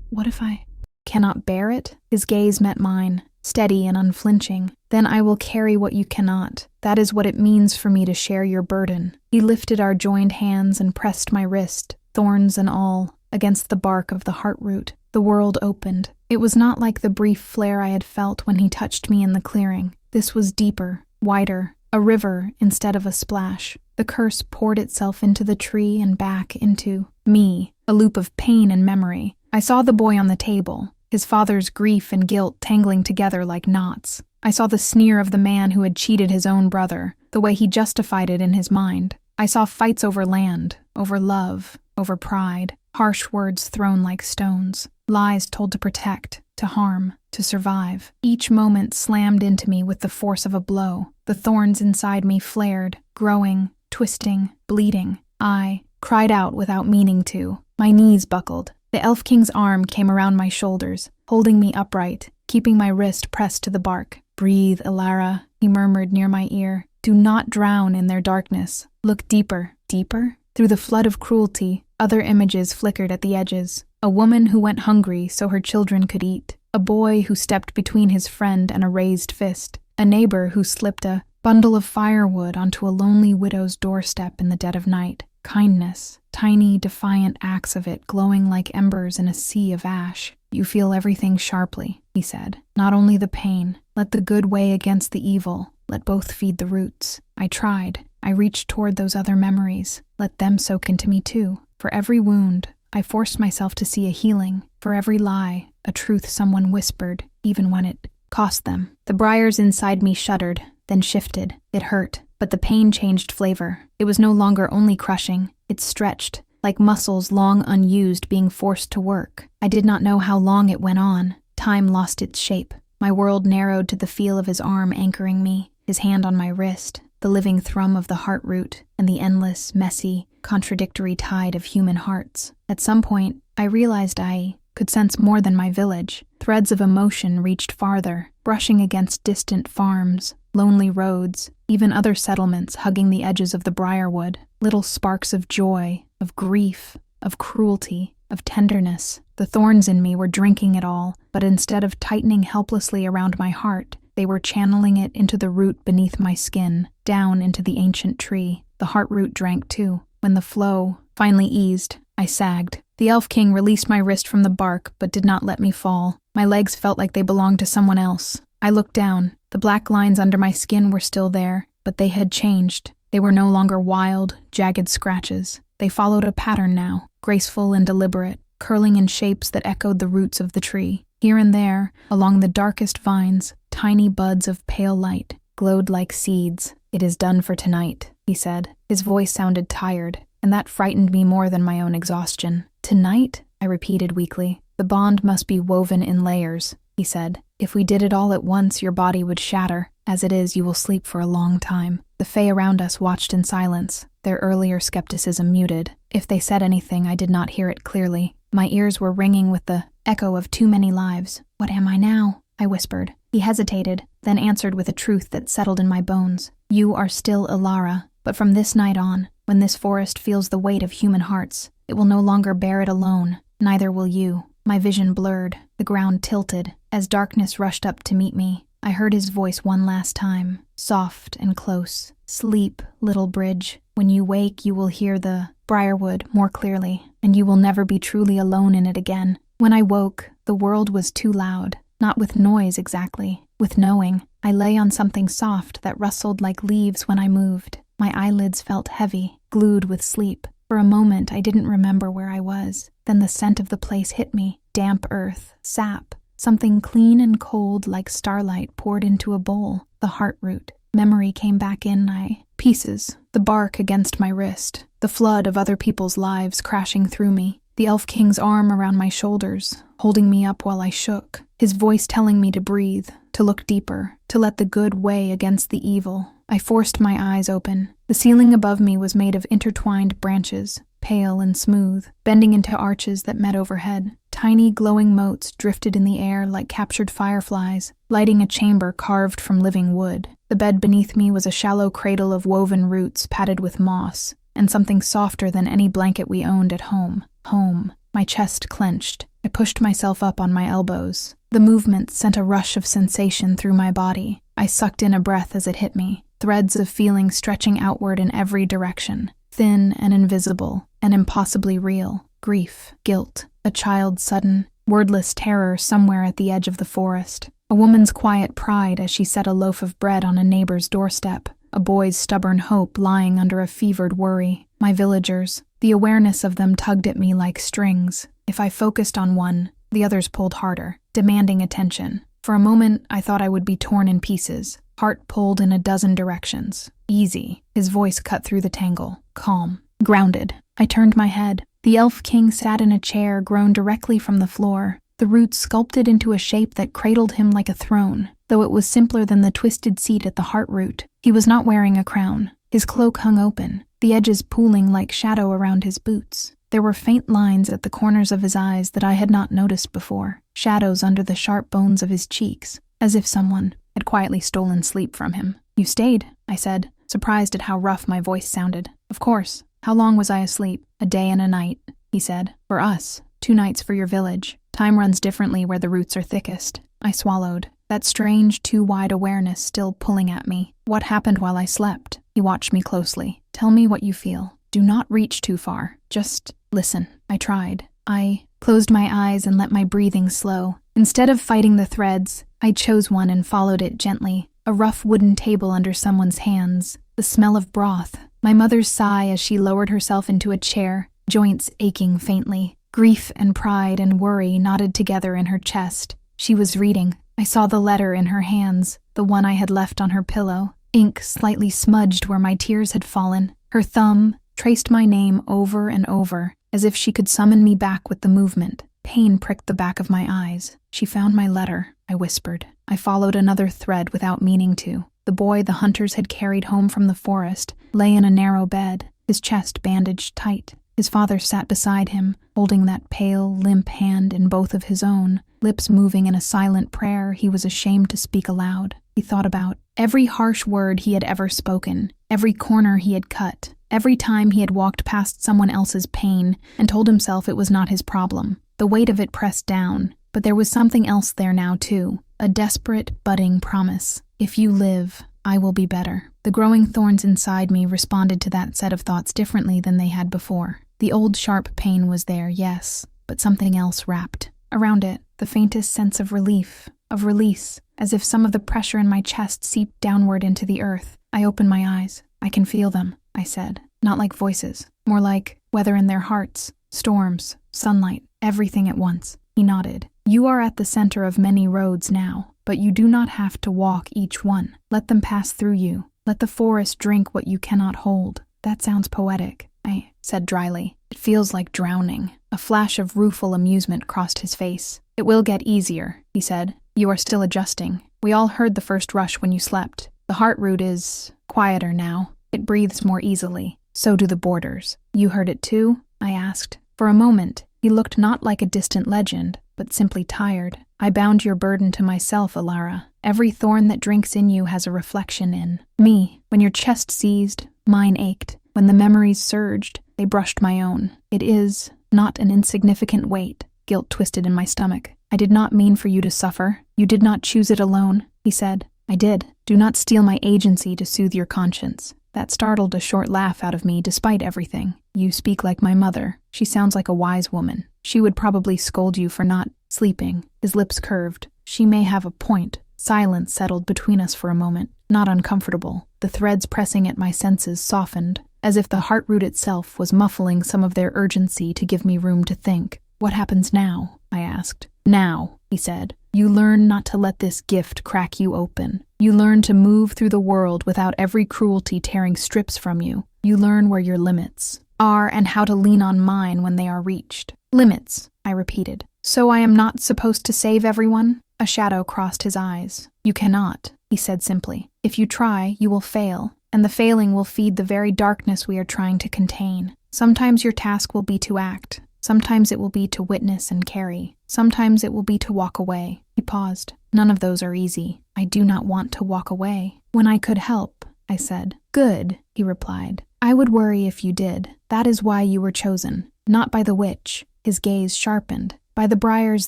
What if I cannot bear it? His gaze met mine, steady and unflinching. Then I will carry what you cannot. That is what it means for me to share your burden. He lifted our joined hands and pressed my wrist, thorns and all, against the bark of the heart root. The world opened. It was not like the brief flare I had felt when he touched me in the clearing. This was deeper, wider, a river instead of a splash. The curse poured itself into the tree and back into me, a loop of pain and memory. I saw the boy on the table, his father's grief and guilt tangling together like knots. I saw the sneer of the man who had cheated his own brother, the way he justified it in his mind. I saw fights over land, over love, over pride, harsh words thrown like stones, lies told to protect, to harm, to survive. Each moment slammed into me with the force of a blow. The thorns inside me flared, growing, twisting, bleeding. I cried out without meaning to. My knees buckled. The Elf King's arm came around my shoulders, holding me upright, keeping my wrist pressed to the bark. Breathe, Elara, he murmured near my ear. Do not drown in their darkness. Look deeper. Deeper? Through the flood of cruelty, other images flickered at the edges. A woman who went hungry so her children could eat. A boy who stepped between his friend and a raised fist. A neighbor who slipped a bundle of firewood onto a lonely widow's doorstep in the dead of night. Kindness, tiny, defiant acts of it glowing like embers in a sea of ash. You feel everything sharply, he said. Not only the pain. Let the good weigh against the evil. Let both feed the roots. I tried. I reached toward those other memories. Let them soak into me too. For every wound, I forced myself to see a healing. For every lie, a truth someone whispered, even when it cost them. The briars inside me shuddered, then shifted. It hurt, but the pain changed flavor. It was no longer only crushing. It stretched, like muscles long unused being forced to work. I did not know how long it went on. Time lost its shape. My world narrowed to the feel of his arm anchoring me, his hand on my wrist, the living thrum of the heart root, and the endless, messy, contradictory tide of human hearts. At some point, I realized I could sense more than my village. Threads of emotion reached farther, brushing against distant farms, lonely roads, even other settlements hugging the edges of the Briarwood. Little sparks of joy, of grief, of cruelty, of tenderness. The thorns in me were drinking it all, but instead of tightening helplessly around my heart, they were channeling it into the root beneath my skin, down into the ancient tree. The heart root drank too. When the flow finally eased, I sagged. The Elf King released my wrist from the bark, but did not let me fall. My legs felt like they belonged to someone else. I looked down. The black lines under my skin were still there, but they had changed. They were no longer wild, jagged scratches. They followed a pattern now, graceful and deliberate, curling in shapes that echoed the roots of the tree. Here and there, along the darkest vines, tiny buds of pale light glowed like seeds. "It is done for tonight," he said. His voice sounded tired, and that frightened me more than my own exhaustion. "Tonight?" I repeated weakly. "The bond must be woven in layers," he said. "If we did it all at once, your body would shatter. As it is, you will sleep for a long time." The Fae around us watched in silence, their earlier skepticism muted. If they said anything, I did not hear it clearly. My ears were ringing with the echo of too many lives. "What am I now?" I whispered. He hesitated, then answered with a truth that settled in my bones. "You are still Ilara, but from this night on, when this forest feels the weight of human hearts, it will no longer bear it alone. Neither will you." My vision blurred, the ground tilted. As darkness rushed up to meet me, I heard his voice one last time, soft and close. "Sleep, little bridge. When you wake, you will hear the Briarwood more clearly, and you will never be truly alone in it again." When I woke, the world was too loud. Not with noise exactly, with knowing. I lay on something soft that rustled like leaves when I moved. My eyelids felt heavy, glued with sleep. For a moment, I didn't remember where I was. Then the scent of the place hit me. Damp earth, sap. Something clean and cold like starlight poured into a bowl. The heart root. Memory came back in pieces. The bark against my wrist. The flood of other people's lives crashing through me. The Elf King's arm around my shoulders, holding me up while I shook. His voice telling me to breathe, to look deeper, to let the good weigh against the evil. I forced my eyes open. The ceiling above me was made of intertwined branches, pale and smooth, bending into arches that met overhead. Tiny glowing motes drifted in the air like captured fireflies, lighting a chamber carved from living wood. The bed beneath me was a shallow cradle of woven roots padded with moss, and something softer than any blanket we owned at home. Home. My chest clenched. I pushed myself up on my elbows. The movement sent a rush of sensation through my body. I sucked in a breath as it hit me, threads of feeling stretching outward in every direction, thin and invisible, and impossibly real. Grief, guilt, a child's sudden, wordless terror somewhere at the edge of the forest. A woman's quiet pride as she set a loaf of bread on a neighbor's doorstep. A boy's stubborn hope lying under a fevered worry. My villagers, the awareness of them tugged at me like strings. If I focused on one, the others pulled harder, demanding attention. For a moment, I thought I would be torn in pieces, heart pulled in a dozen directions. "Easy." His voice cut through the tangle. Calm. Grounded. I turned my head. The Elf King sat in a chair grown directly from the floor, the roots sculpted into a shape that cradled him like a throne, though it was simpler than the twisted seat at the heart root. He was not wearing a crown. His cloak hung open, the edges pooling like shadow around his boots. There were faint lines at the corners of his eyes that I had not noticed before, shadows under the sharp bones of his cheeks, as if someone had quietly stolen sleep from him. "You stayed," I said, surprised at how rough my voice sounded. "Of course. How long was I asleep?" "A day and a night," he said. "For us. 2 nights for your village. Time runs differently where the roots are thickest." I swallowed, that strange, too-wide awareness still pulling at me. "What happened while I slept?" He watched me closely. "Tell me what you feel. Do not reach too far. Just listen." I tried. I closed my eyes and let my breathing slow. Instead of fighting the threads, I chose one and followed it gently. A rough wooden table under someone's hands. The smell of broth. My mother's sigh as she lowered herself into a chair, joints aching faintly. Grief and pride and worry knotted together in her chest. She was reading. I saw the letter in her hands, the one I had left on her pillow. Ink slightly smudged where my tears had fallen. Her thumb traced my name over and over, as if she could summon me back with the movement. Pain pricked the back of my eyes. "She found my letter," I whispered. I followed another thread without meaning to. The boy the hunters had carried home from the forest lay in a narrow bed, his chest bandaged tight. His father sat beside him, holding that pale, limp hand in both of his own, lips moving in a silent prayer he was ashamed to speak aloud. He thought about every harsh word he had ever spoken, every corner he had cut, every time he had walked past someone else's pain and told himself it was not his problem. The weight of it pressed down, but there was something else there now too, a desperate, budding promise. "If you live, I will be better." The growing thorns inside me responded to that set of thoughts differently than they had before. The old sharp pain was there, yes, but something else wrapped around it, the faintest sense of relief, of release. as if some of the pressure in my chest seeped downward into the earth. I opened my eyes. I can feel them, I said. Not like voices, more like weather in their hearts, storms, sunlight, everything at once. He nodded. You are at the center of many roads now, but you do not have to walk each one. Let them pass through you. Let the forest drink what you cannot hold. That sounds poetic, I said dryly. It feels like drowning. A flash of rueful amusement crossed his face. It will get easier, he said. You are still adjusting. We all heard the first rush when you slept. The heart root is quieter now. It breathes more easily. So do the borders. You heard it too? I asked. For a moment, he looked not like a distant legend, but simply tired. I bound your burden to myself, Alara. Every thorn that drinks in you has a reflection in me. When your chest seized, mine ached. When the memories surged, they brushed my own. It is not an insignificant weight. Guilt twisted in my stomach. I did not mean for you to suffer. You did not choose it alone, he said. I did. Do not steal my agency to soothe your conscience. That startled a short laugh out of me despite everything. You speak like my mother. She sounds like a wise woman. She would probably scold you for not sleeping. His lips curved. She may have a point. Silence settled between us for a moment, not uncomfortable. The threads pressing at my senses softened, as if the heart root itself was muffling some of their urgency to give me room to think. What happens now? I asked. Now, he said. You learn not to let this gift crack you open. You learn to move through the world without every cruelty tearing strips from you. You learn where your limits are and how to lean on mine when they are reached. Limits, I repeated. So I am not supposed to save everyone? A shadow crossed his eyes. You cannot, he said simply. If you try, you will fail, and the failing will feed the very darkness we are trying to contain. Sometimes your task will be to act. Sometimes it will be to witness and carry. Sometimes it will be to walk away. He paused. None of those are easy. I do not want to walk away. When I could help, I said. Good, he replied. I would worry if you did. That is why you were chosen. Not by the witch. His gaze sharpened. By the briars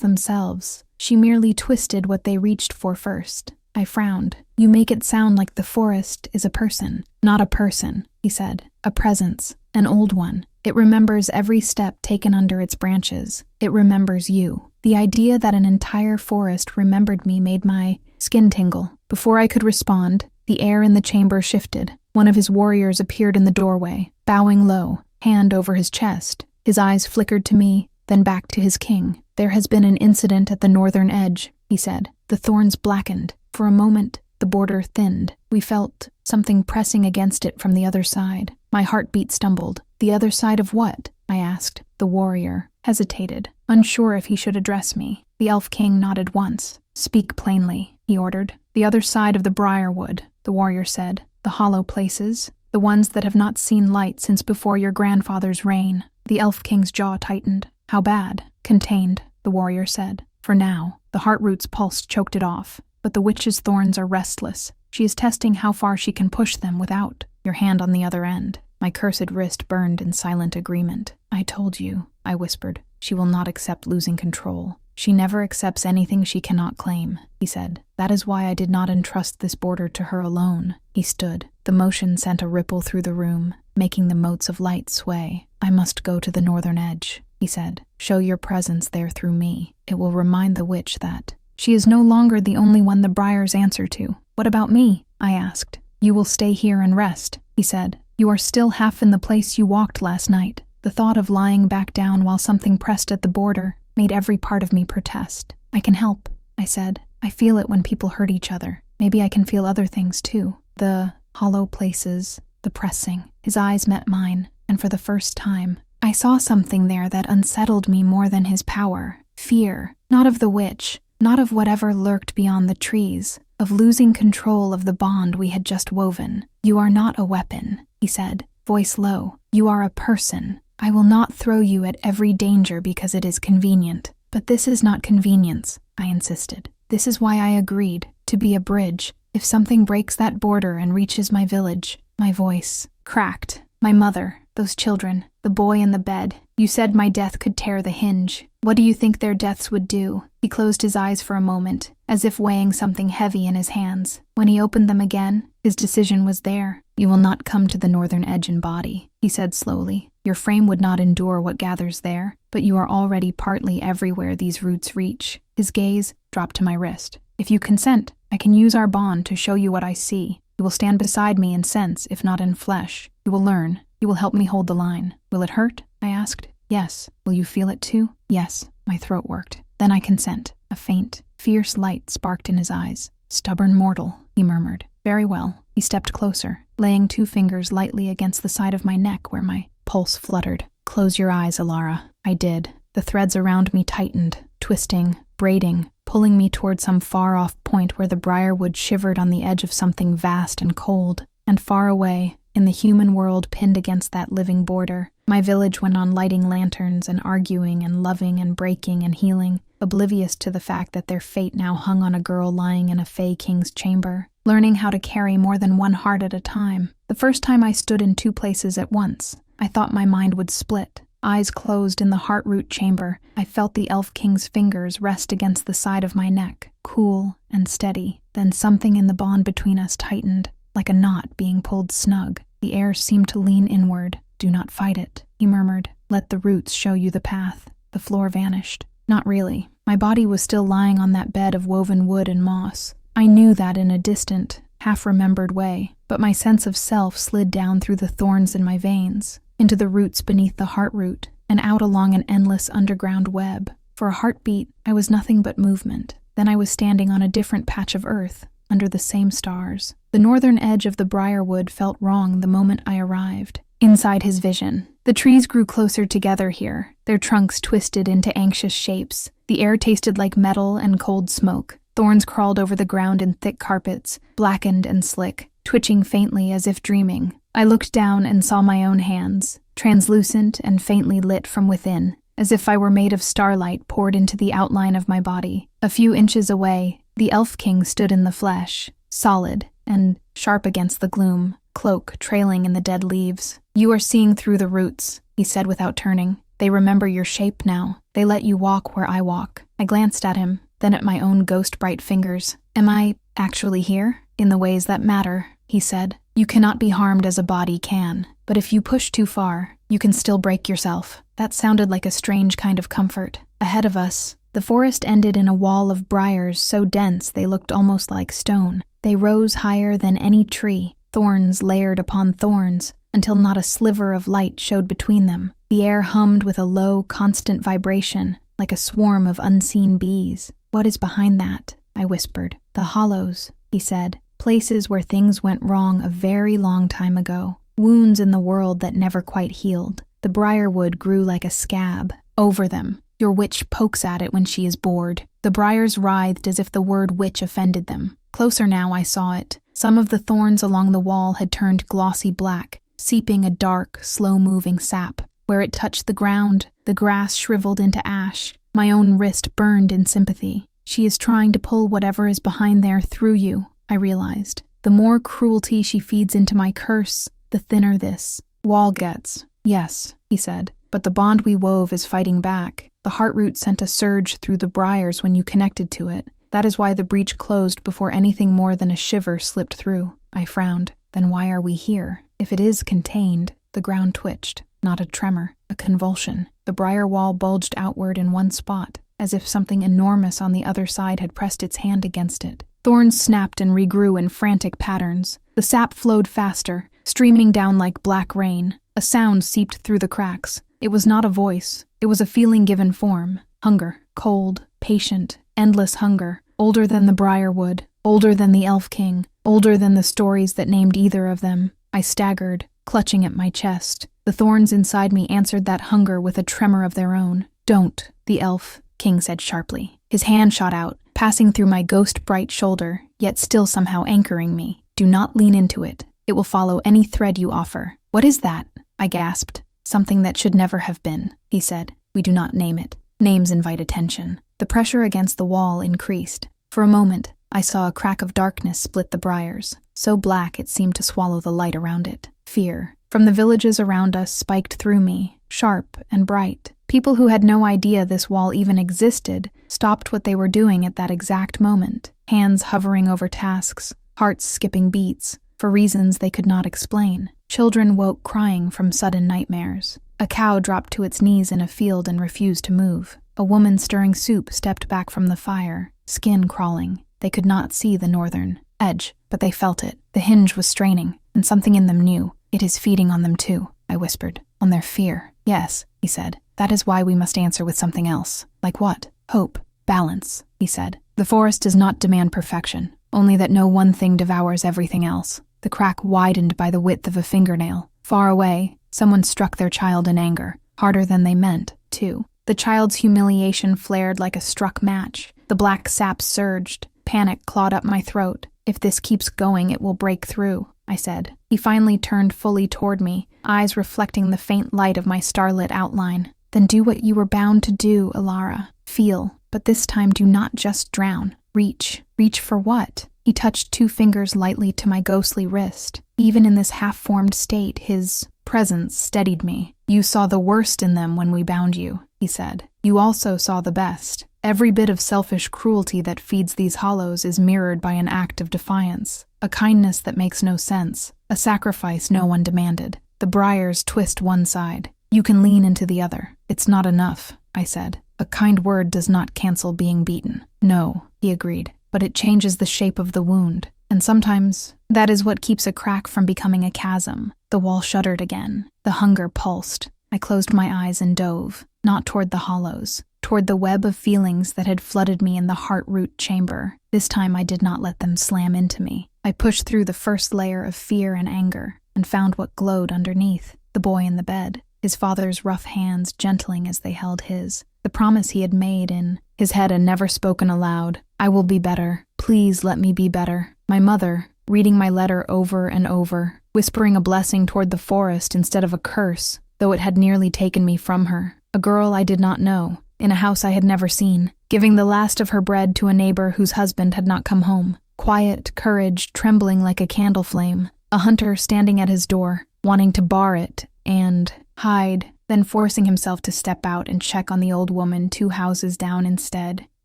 themselves. She merely twisted what they reached for first. I frowned. You make it sound like the forest is a person. Not a person, he said. A presence. An old one. It remembers every step taken under its branches. It remembers you. The idea that an entire forest remembered me made my skin tingle. Before I could respond, the air in the chamber shifted. One of his warriors appeared in the doorway, bowing low, hand over his chest. His eyes flickered to me, then back to his king. There has been an incident at the northern edge, he said. The thorns blackened. For a moment, the border thinned. We felt something pressing against it from the other side. My heartbeat stumbled. The other side of what? I asked. The warrior hesitated, unsure if he should address me. The elf king nodded once. Speak plainly, he ordered. The other side of the Briarwood, the warrior said. The hollow places, the ones that have not seen light since before your grandfather's reign. The elf king's jaw tightened. How bad? Contained, the warrior said. For now. The heartroot's pulse choked it off. But the witch's thorns are restless. She is testing how far she can push them without your hand on the other end. My cursed wrist burned in silent agreement. I told you, I whispered. She will not accept losing control. She never accepts anything she cannot claim, he said. That is why I did not entrust this border to her alone. He stood. The motion sent a ripple through the room, making the motes of light sway. I must go to the northern edge, he said. Show your presence there through me. It will remind the witch that she is no longer the only one the briars answer to. What about me? I asked. You will stay here and rest, he said. You are still half in the place you walked last night. The thought of lying back down while something pressed at the border made every part of me protest. I can help, I said. I feel it when people hurt each other. Maybe I can feel other things too. The hollow places, the pressing. His eyes met mine, and for the first time, I saw something there that unsettled me more than his power. Fear, not of the witch, not of whatever lurked beyond the trees, of losing control of the bond we had just woven. You are not a weapon, he said, voice low. You are a person. I will not throw you at every danger because it is convenient. But this is not convenience, I insisted. This is why I agreed to be a bridge. If something breaks that border and reaches my village, my voice cracked. My mother, those children, the boy in the bed. You said my death could tear the hinge. What do you think their deaths would do? He closed his eyes for a moment, as if weighing something heavy in his hands. When he opened them again, his decision was there. You will not come to the northern edge in body, he said slowly. Your frame would not endure what gathers there, but you are already partly everywhere these roots reach. His gaze dropped to my wrist. If you consent, I can use our bond to show you what I see. You will stand beside me in sense, if not in flesh. You will learn. You will help me hold the line. Will it hurt? I asked. Yes. Will you feel it too? Yes. My throat worked. Then I consent. A faint, fierce light sparked in his eyes. Stubborn mortal, he murmured. Very well. He stepped closer, laying 2 fingers lightly against the side of my neck where my pulse fluttered. Close your eyes, Alara. I did. The threads around me tightened, twisting, braiding, pulling me toward some far-off point where the Briarwood shivered on the edge of something vast and cold. And far away, in the human world pinned against that living border, my village went on lighting lanterns and arguing and loving and breaking and healing, oblivious to the fact that their fate now hung on a girl lying in a Fey King's chamber, learning how to carry more than one heart at a time. The first time I stood in 2 places at once, I thought my mind would split. Eyes closed in the heart-root chamber, I felt the Elf King's fingers rest against the side of my neck, cool and steady. Then something in the bond between us tightened, like a knot being pulled snug. The air seemed to lean inward. Do not fight it, he murmured. Let the roots show you the path. The floor vanished. Not really. My body was still lying on that bed of woven wood and moss. I knew that in a distant, half-remembered way, but my sense of self slid down through the thorns in my veins, into the roots beneath the heart root, and out along an endless underground web. For a heartbeat, I was nothing but movement. Then I was standing on a different patch of earth, under the same stars. The northern edge of the Briarwood felt wrong the moment I arrived. Inside his vision, the trees grew closer together here, their trunks twisted into anxious shapes. The air tasted like metal and cold smoke. Thorns crawled over the ground in thick carpets, blackened and slick, twitching faintly as if dreaming. I looked down and saw my own hands, translucent and faintly lit from within, as if I were made of starlight poured into the outline of my body. A few inches away, the Elf King stood in the flesh, solid and sharp against the gloom, cloak trailing in the dead leaves. You are seeing through the roots, he said without turning. They remember your shape now. They let you walk where I walk. I glanced at him, then at my own ghost-bright fingers. Am I actually here? In the ways that matter, he said. You cannot be harmed as a body can, but if you push too far, you can still break yourself. That sounded like a strange kind of comfort. Ahead of us, the forest ended in a wall of briars so dense they looked almost like stone. They rose higher than any tree, thorns layered upon thorns, until not a sliver of light showed between them. The air hummed with a low, constant vibration, like a swarm of unseen bees. What is behind that? I whispered. The hollows, he said. Places where things went wrong a very long time ago. Wounds in the world that never quite healed. The briarwood grew like a scab. Over them. Your witch pokes at it when she is bored. The briars writhed as if the word witch offended them. Closer now I saw it. Some of the thorns along the wall had turned glossy black, seeping a dark, slow-moving sap. Where it touched the ground, the grass shriveled into ash. My own wrist burned in sympathy. She is trying to pull whatever is behind there through you, I realized. The more cruelty she feeds into my curse, the thinner this wall gets. Yes, he said, but the bond we wove is fighting back. The heartroot sent a surge through the briars when you connected to it. That is why the breach closed before anything more than a shiver slipped through. I frowned. Then why are we here? If it is contained, the ground twitched. Not a tremor, a convulsion. The briar wall bulged outward in one spot, as if something enormous on the other side had pressed its hand against it. Thorns snapped and regrew in frantic patterns. The sap flowed faster, streaming down like black rain. A sound seeped through the cracks. It was not a voice. It was a feeling given form. Hunger. Cold. Patient. Endless hunger. Older than the Briarwood. Older than the Elf King. Older than the stories that named either of them. I staggered, clutching at my chest. The thorns inside me answered that hunger with a tremor of their own. Don't, the Elf King said sharply. His hand shot out, passing through my ghost-bright shoulder, yet still somehow anchoring me. Do not lean into it. It will follow any thread you offer. What is that? I gasped. Something that should never have been, he said. We do not name it. Names invite attention. The pressure against the wall increased. For a moment, I saw a crack of darkness split the briars, so black it seemed to swallow the light around it. Fear, from the villages around us, spiked through me, sharp and bright. People who had no idea this wall even existed stopped what they were doing at that exact moment, hands hovering over tasks, hearts skipping beats, for reasons they could not explain. Children woke crying from sudden nightmares. A cow dropped to its knees in a field and refused to move. A woman stirring soup stepped back from the fire, skin crawling. They could not see the northern edge, but they felt it. The hinge was straining, and something in them knew. It is feeding on them too, I whispered. On their fear. Yes, he said. That is why we must answer with something else. Like what? Hope. Balance, he said. The forest does not demand perfection, only that no one thing devours everything else. The crack widened by the width of a fingernail. Far away, someone struck their child in anger, harder than they meant, too. The child's humiliation flared like a struck match. The black sap surged. Panic clawed up my throat. If this keeps going, it will break through, I said. He finally turned fully toward me, eyes reflecting the faint light of my starlit outline. Then do what you were bound to do, Alara. Feel, but this time do not just drown. Reach. Reach for what? He touched 2 fingers lightly to my ghostly wrist. Even in this half-formed state, his presence steadied me. You saw the worst in them when we bound you, he said. You also saw the best. Every bit of selfish cruelty that feeds these hollows is mirrored by an act of defiance, a kindness that makes no sense, a sacrifice no one demanded. The briars twist one side. You can lean into the other. It's not enough, I said. A kind word does not cancel being beaten. No, he agreed, but it changes the shape of the wound. And sometimes that is what keeps a crack from becoming a chasm. The wall shuddered again. The hunger pulsed. I closed my eyes and dove, not toward the hollows, toward the web of feelings that had flooded me in the heart-root chamber. This time I did not let them slam into me. I pushed through the first layer of fear and anger and found what glowed underneath. The boy in the bed, his father's rough hands gentling as they held his. The promise he had made in his head and never spoken aloud. I will be better. Please let me be better. My mother, reading my letter over and over, whispering a blessing toward the forest instead of a curse, though it had nearly taken me from her. A girl I did not know, in a house I had never seen, giving the last of her bread to a neighbor whose husband had not come home. Quiet courage trembling like a candle flame. A hunter standing at his door, wanting to bar it and hide, then forcing himself to step out and check on the old woman 2 houses down instead.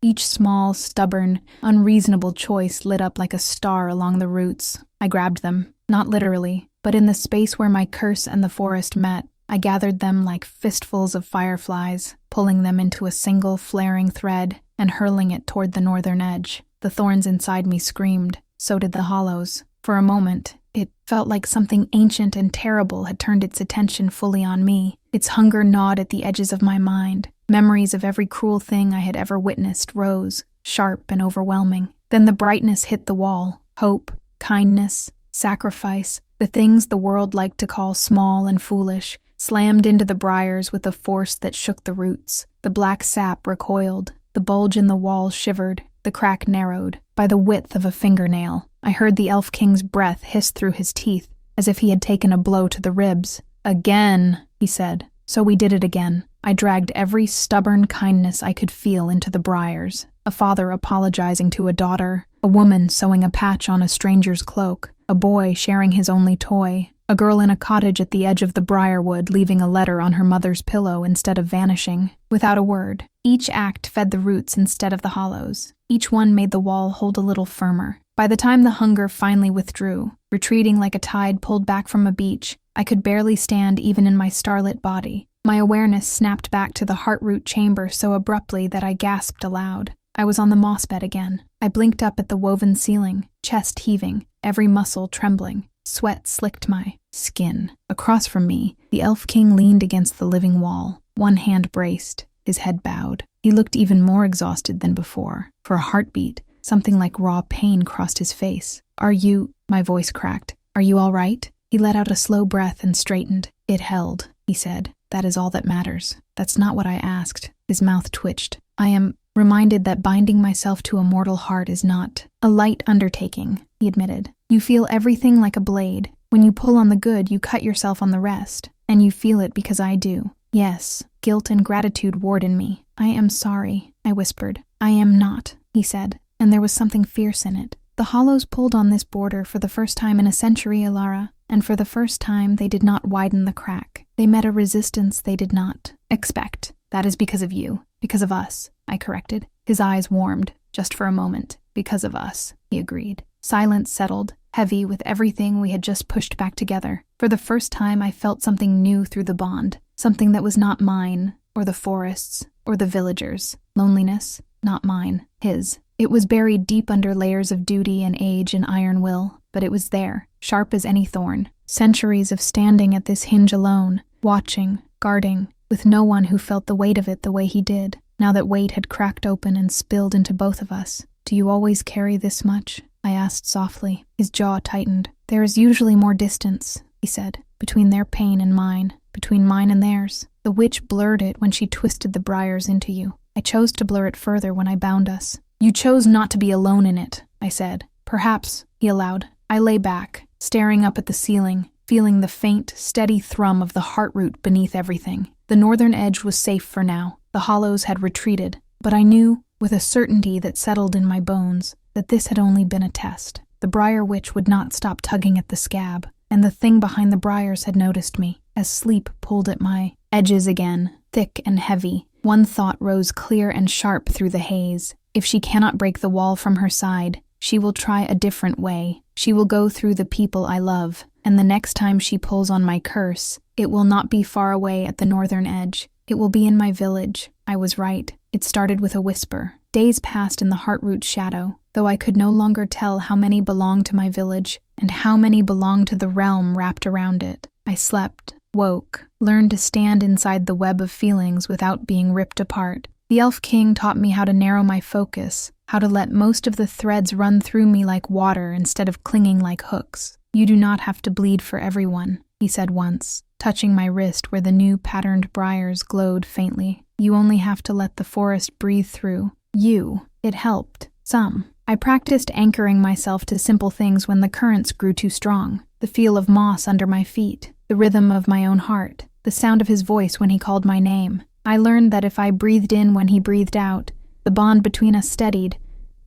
Each small, stubborn, unreasonable choice lit up like a star along the roots. I grabbed them, not literally, but in the space where my curse and the forest met. I gathered them like fistfuls of fireflies, pulling them into a single flaring thread and hurling it toward the northern edge. The thorns inside me screamed. So did the hollows. For a moment, it felt like something ancient and terrible had turned its attention fully on me. Its hunger gnawed at the edges of my mind. Memories of every cruel thing I had ever witnessed rose, sharp and overwhelming. Then the brightness hit the wall. Hope, kindness, sacrifice, the things the world liked to call small and foolish, slammed into the briars with a force that shook the roots. The black sap recoiled. The bulge in the wall shivered. The crack narrowed. By the width of a fingernail, I heard the Elf King's breath hiss through his teeth, as if he had taken a blow to the ribs. Again, he said. So we did it again. I dragged every stubborn kindness I could feel into the briars. A father apologizing to a daughter, a woman sewing a patch on a stranger's cloak, a boy sharing his only toy, a girl in a cottage at the edge of the Briarwood leaving a letter on her mother's pillow instead of vanishing, without a word. Each act fed the roots instead of the hollows. Each one made the wall hold a little firmer. By the time the hunger finally withdrew, retreating like a tide pulled back from a beach, I could barely stand even in my starlit body. My awareness snapped back to the heart-root chamber so abruptly that I gasped aloud. I was on the moss bed again. I blinked up at the woven ceiling, chest heaving, every muscle trembling. Sweat slicked my skin. Across from me, the Elf King leaned against the living wall, one hand braced, his head bowed. He looked even more exhausted than before. For a heartbeat, something like raw pain crossed his face. "Are you—" my voice cracked. "Are you all right?" He let out a slow breath and straightened. "It held," he said. "That is all that matters." "That's not what I asked." His mouth twitched. "I am reminded that binding myself to a mortal heart is not a light undertaking," he admitted. "You feel everything like a blade. When you pull on the good, you cut yourself on the rest. And you feel it because I do." Yes, guilt and gratitude warred in me. "I am sorry," I whispered. "I am not," he said, and there was something fierce in it. "The hollows pulled on this border for the first time in a century, Alara, and for the first time they did not widen the crack. They met a resistance they did not expect. That is because of you. Because of us," I corrected. His eyes warmed, just for a moment. "Because of us," he agreed. Silence settled, heavy with everything we had just pushed back together. For the first time I felt something new through the bond, something that was not mine, or the forest's, or the villagers'. Loneliness, not mine, his. It was buried deep under layers of duty and age and iron will, but it was there, sharp as any thorn. Centuries of standing at this hinge alone, watching, guarding, with no one who felt the weight of it the way he did. Now that weight had cracked open and spilled into both of us. "Do you always carry this much?" I asked softly. His jaw tightened. "There is usually more distance," he said, "between their pain and mine, between mine and theirs. The witch blurred it when she twisted the briars into you. I chose to blur it further when I bound us." "You chose not to be alone in it," I said. "Perhaps," he allowed. I lay back, staring up at the ceiling, feeling the faint, steady thrum of the heart-root beneath everything. The northern edge was safe for now. The hollows had retreated, but I knew, with a certainty that settled in my bones, that this had only been a test. The Briar Witch would not stop tugging at the scab, and the thing behind the briars had noticed me, as sleep pulled at my edges again, thick and heavy. One thought rose clear and sharp through the haze. If she cannot break the wall from her side, she will try a different way. She will go through the people I love, and the next time she pulls on my curse, it will not be far away at the northern edge. It will be in my village. I was right. It started with a whisper. Days passed in the heartroot shadow, though I could no longer tell how many belonged to my village and how many belonged to the realm wrapped around it. I slept, woke, learned to stand inside the web of feelings without being ripped apart. The Elf King taught me how to narrow my focus, how to let most of the threads run through me like water instead of clinging like hooks. "You do not have to bleed for everyone," he said once, touching my wrist where the new patterned briars glowed faintly. "You only have to let the forest breathe through you." It helped. Some. I practiced anchoring myself to simple things when the currents grew too strong. The feel of moss under my feet, the rhythm of my own heart, the sound of his voice when he called my name. I learned that if I breathed in when he breathed out, the bond between us steadied,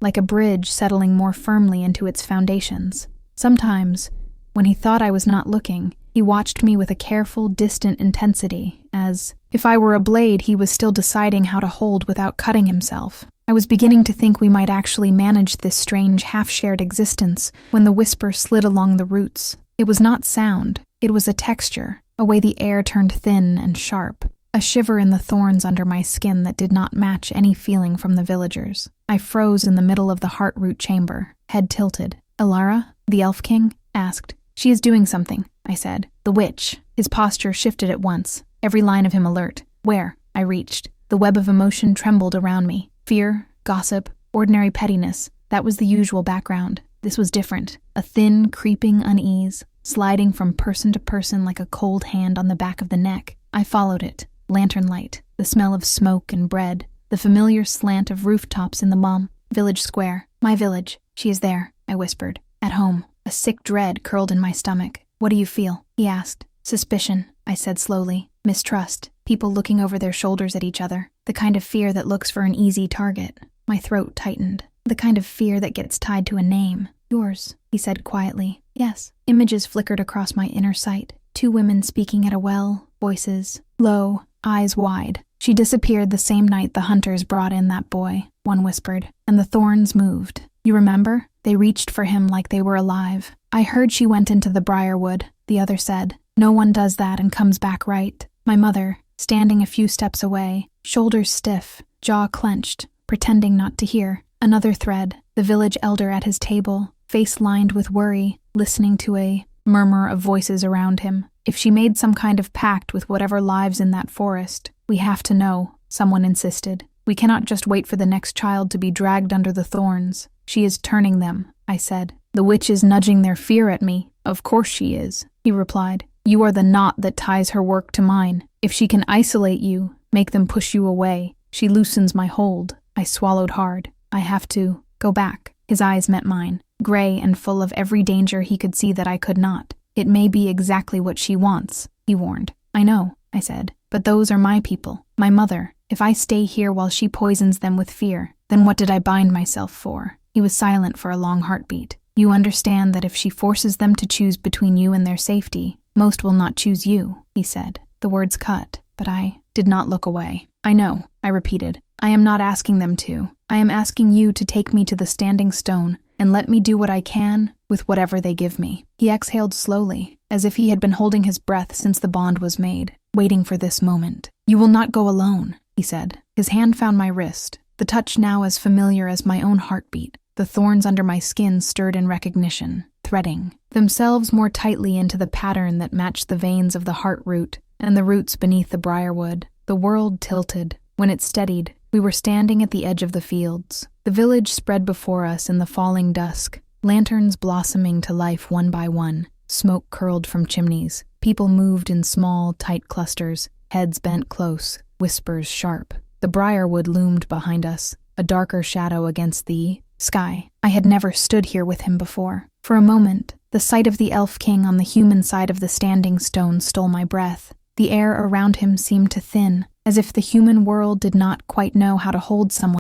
like a bridge settling more firmly into its foundations. Sometimes, when he thought I was not looking, he watched me with a careful, distant intensity, as if I were a blade he was still deciding how to hold without cutting himself. I was beginning to think we might actually manage this strange, half-shared existence when the whisper slid along the roots. It was not sound, it was a texture, a way the air turned thin and sharp, a shiver in the thorns under my skin that did not match any feeling from the villagers. I froze in the middle of the heartroot chamber, head tilted. "Alara?" the Elf King asked. "She is doing something," I said. "The witch." His posture shifted at once, every line of him alert. "Where?" I reached. The web of emotion trembled around me. Fear, gossip, ordinary pettiness. That was the usual background. This was different. A thin, creeping unease, sliding from person to person like a cold hand on the back of the neck. I followed it. Lantern light, the smell of smoke and bread, the familiar slant of rooftops in the village square. "My village. She is there," I whispered. "At home." A sick dread curled in my stomach. "What do you feel?" he asked. "Suspicion," I said slowly. "Mistrust. People looking over their shoulders at each other. The kind of fear that looks for an easy target." My throat tightened. "The kind of fear that gets tied to a name." "Yours," he said quietly. "Yes." Images flickered across my inner sight. 2 women speaking at a well, voices low, eyes wide. "She disappeared the same night the hunters brought in that boy," one whispered, "and the thorns moved. You remember? They reached for him like they were alive." "I heard she went into the Briarwood," the other said. "No one does that and comes back right." My mother, standing a few steps away, shoulders stiff, jaw clenched, pretending not to hear. Another thread, the village elder at his table, face lined with worry, listening to a murmur of voices around him. "If she made some kind of pact with whatever lives in that forest, we have to know," someone insisted. "We cannot just wait for the next child to be dragged under the thorns." "She is turning them," I said. "The witch is nudging their fear at me." "Of course she is," he replied. "You are the knot that ties her work to mine. If she can isolate you, make them push you away, she loosens my hold." I swallowed hard. "I have to go back." His eyes met mine, gray and full of every danger he could see that I could not. "It may be exactly what she wants," he warned. "I know," I said, "but those are my people, my mother. If I stay here while she poisons them with fear, then what did I bind myself for?" He was silent for a long heartbeat. "You understand that if she forces them to choose between you and their safety, most will not choose you," he said. The words cut, but I did not look away. "I know," I repeated. "I am not asking them to. I am asking you to take me to the Standing Stone and let me do what I can with whatever they give me." He exhaled slowly, as if he had been holding his breath since the bond was made, waiting for this moment. "You will not go alone," he said. His hand found my wrist, the touch now as familiar as my own heartbeat. The thorns under my skin stirred in recognition, threading themselves more tightly into the pattern that matched the veins of the heart root and the roots beneath the briarwood. The world tilted. When it steadied, we were standing at the edge of the fields. The village spread before us in the falling dusk, lanterns blossoming to life one by one. Smoke curled from chimneys. People moved in small, tight clusters, heads bent close, whispers sharp. The briarwood loomed behind us, a darker shadow against the sky. I had never stood here with him before. For a moment, the sight of the elf king on the human side of the standing stone stole my breath. The air around him seemed to thin, as if the human world did not quite know how to hold someone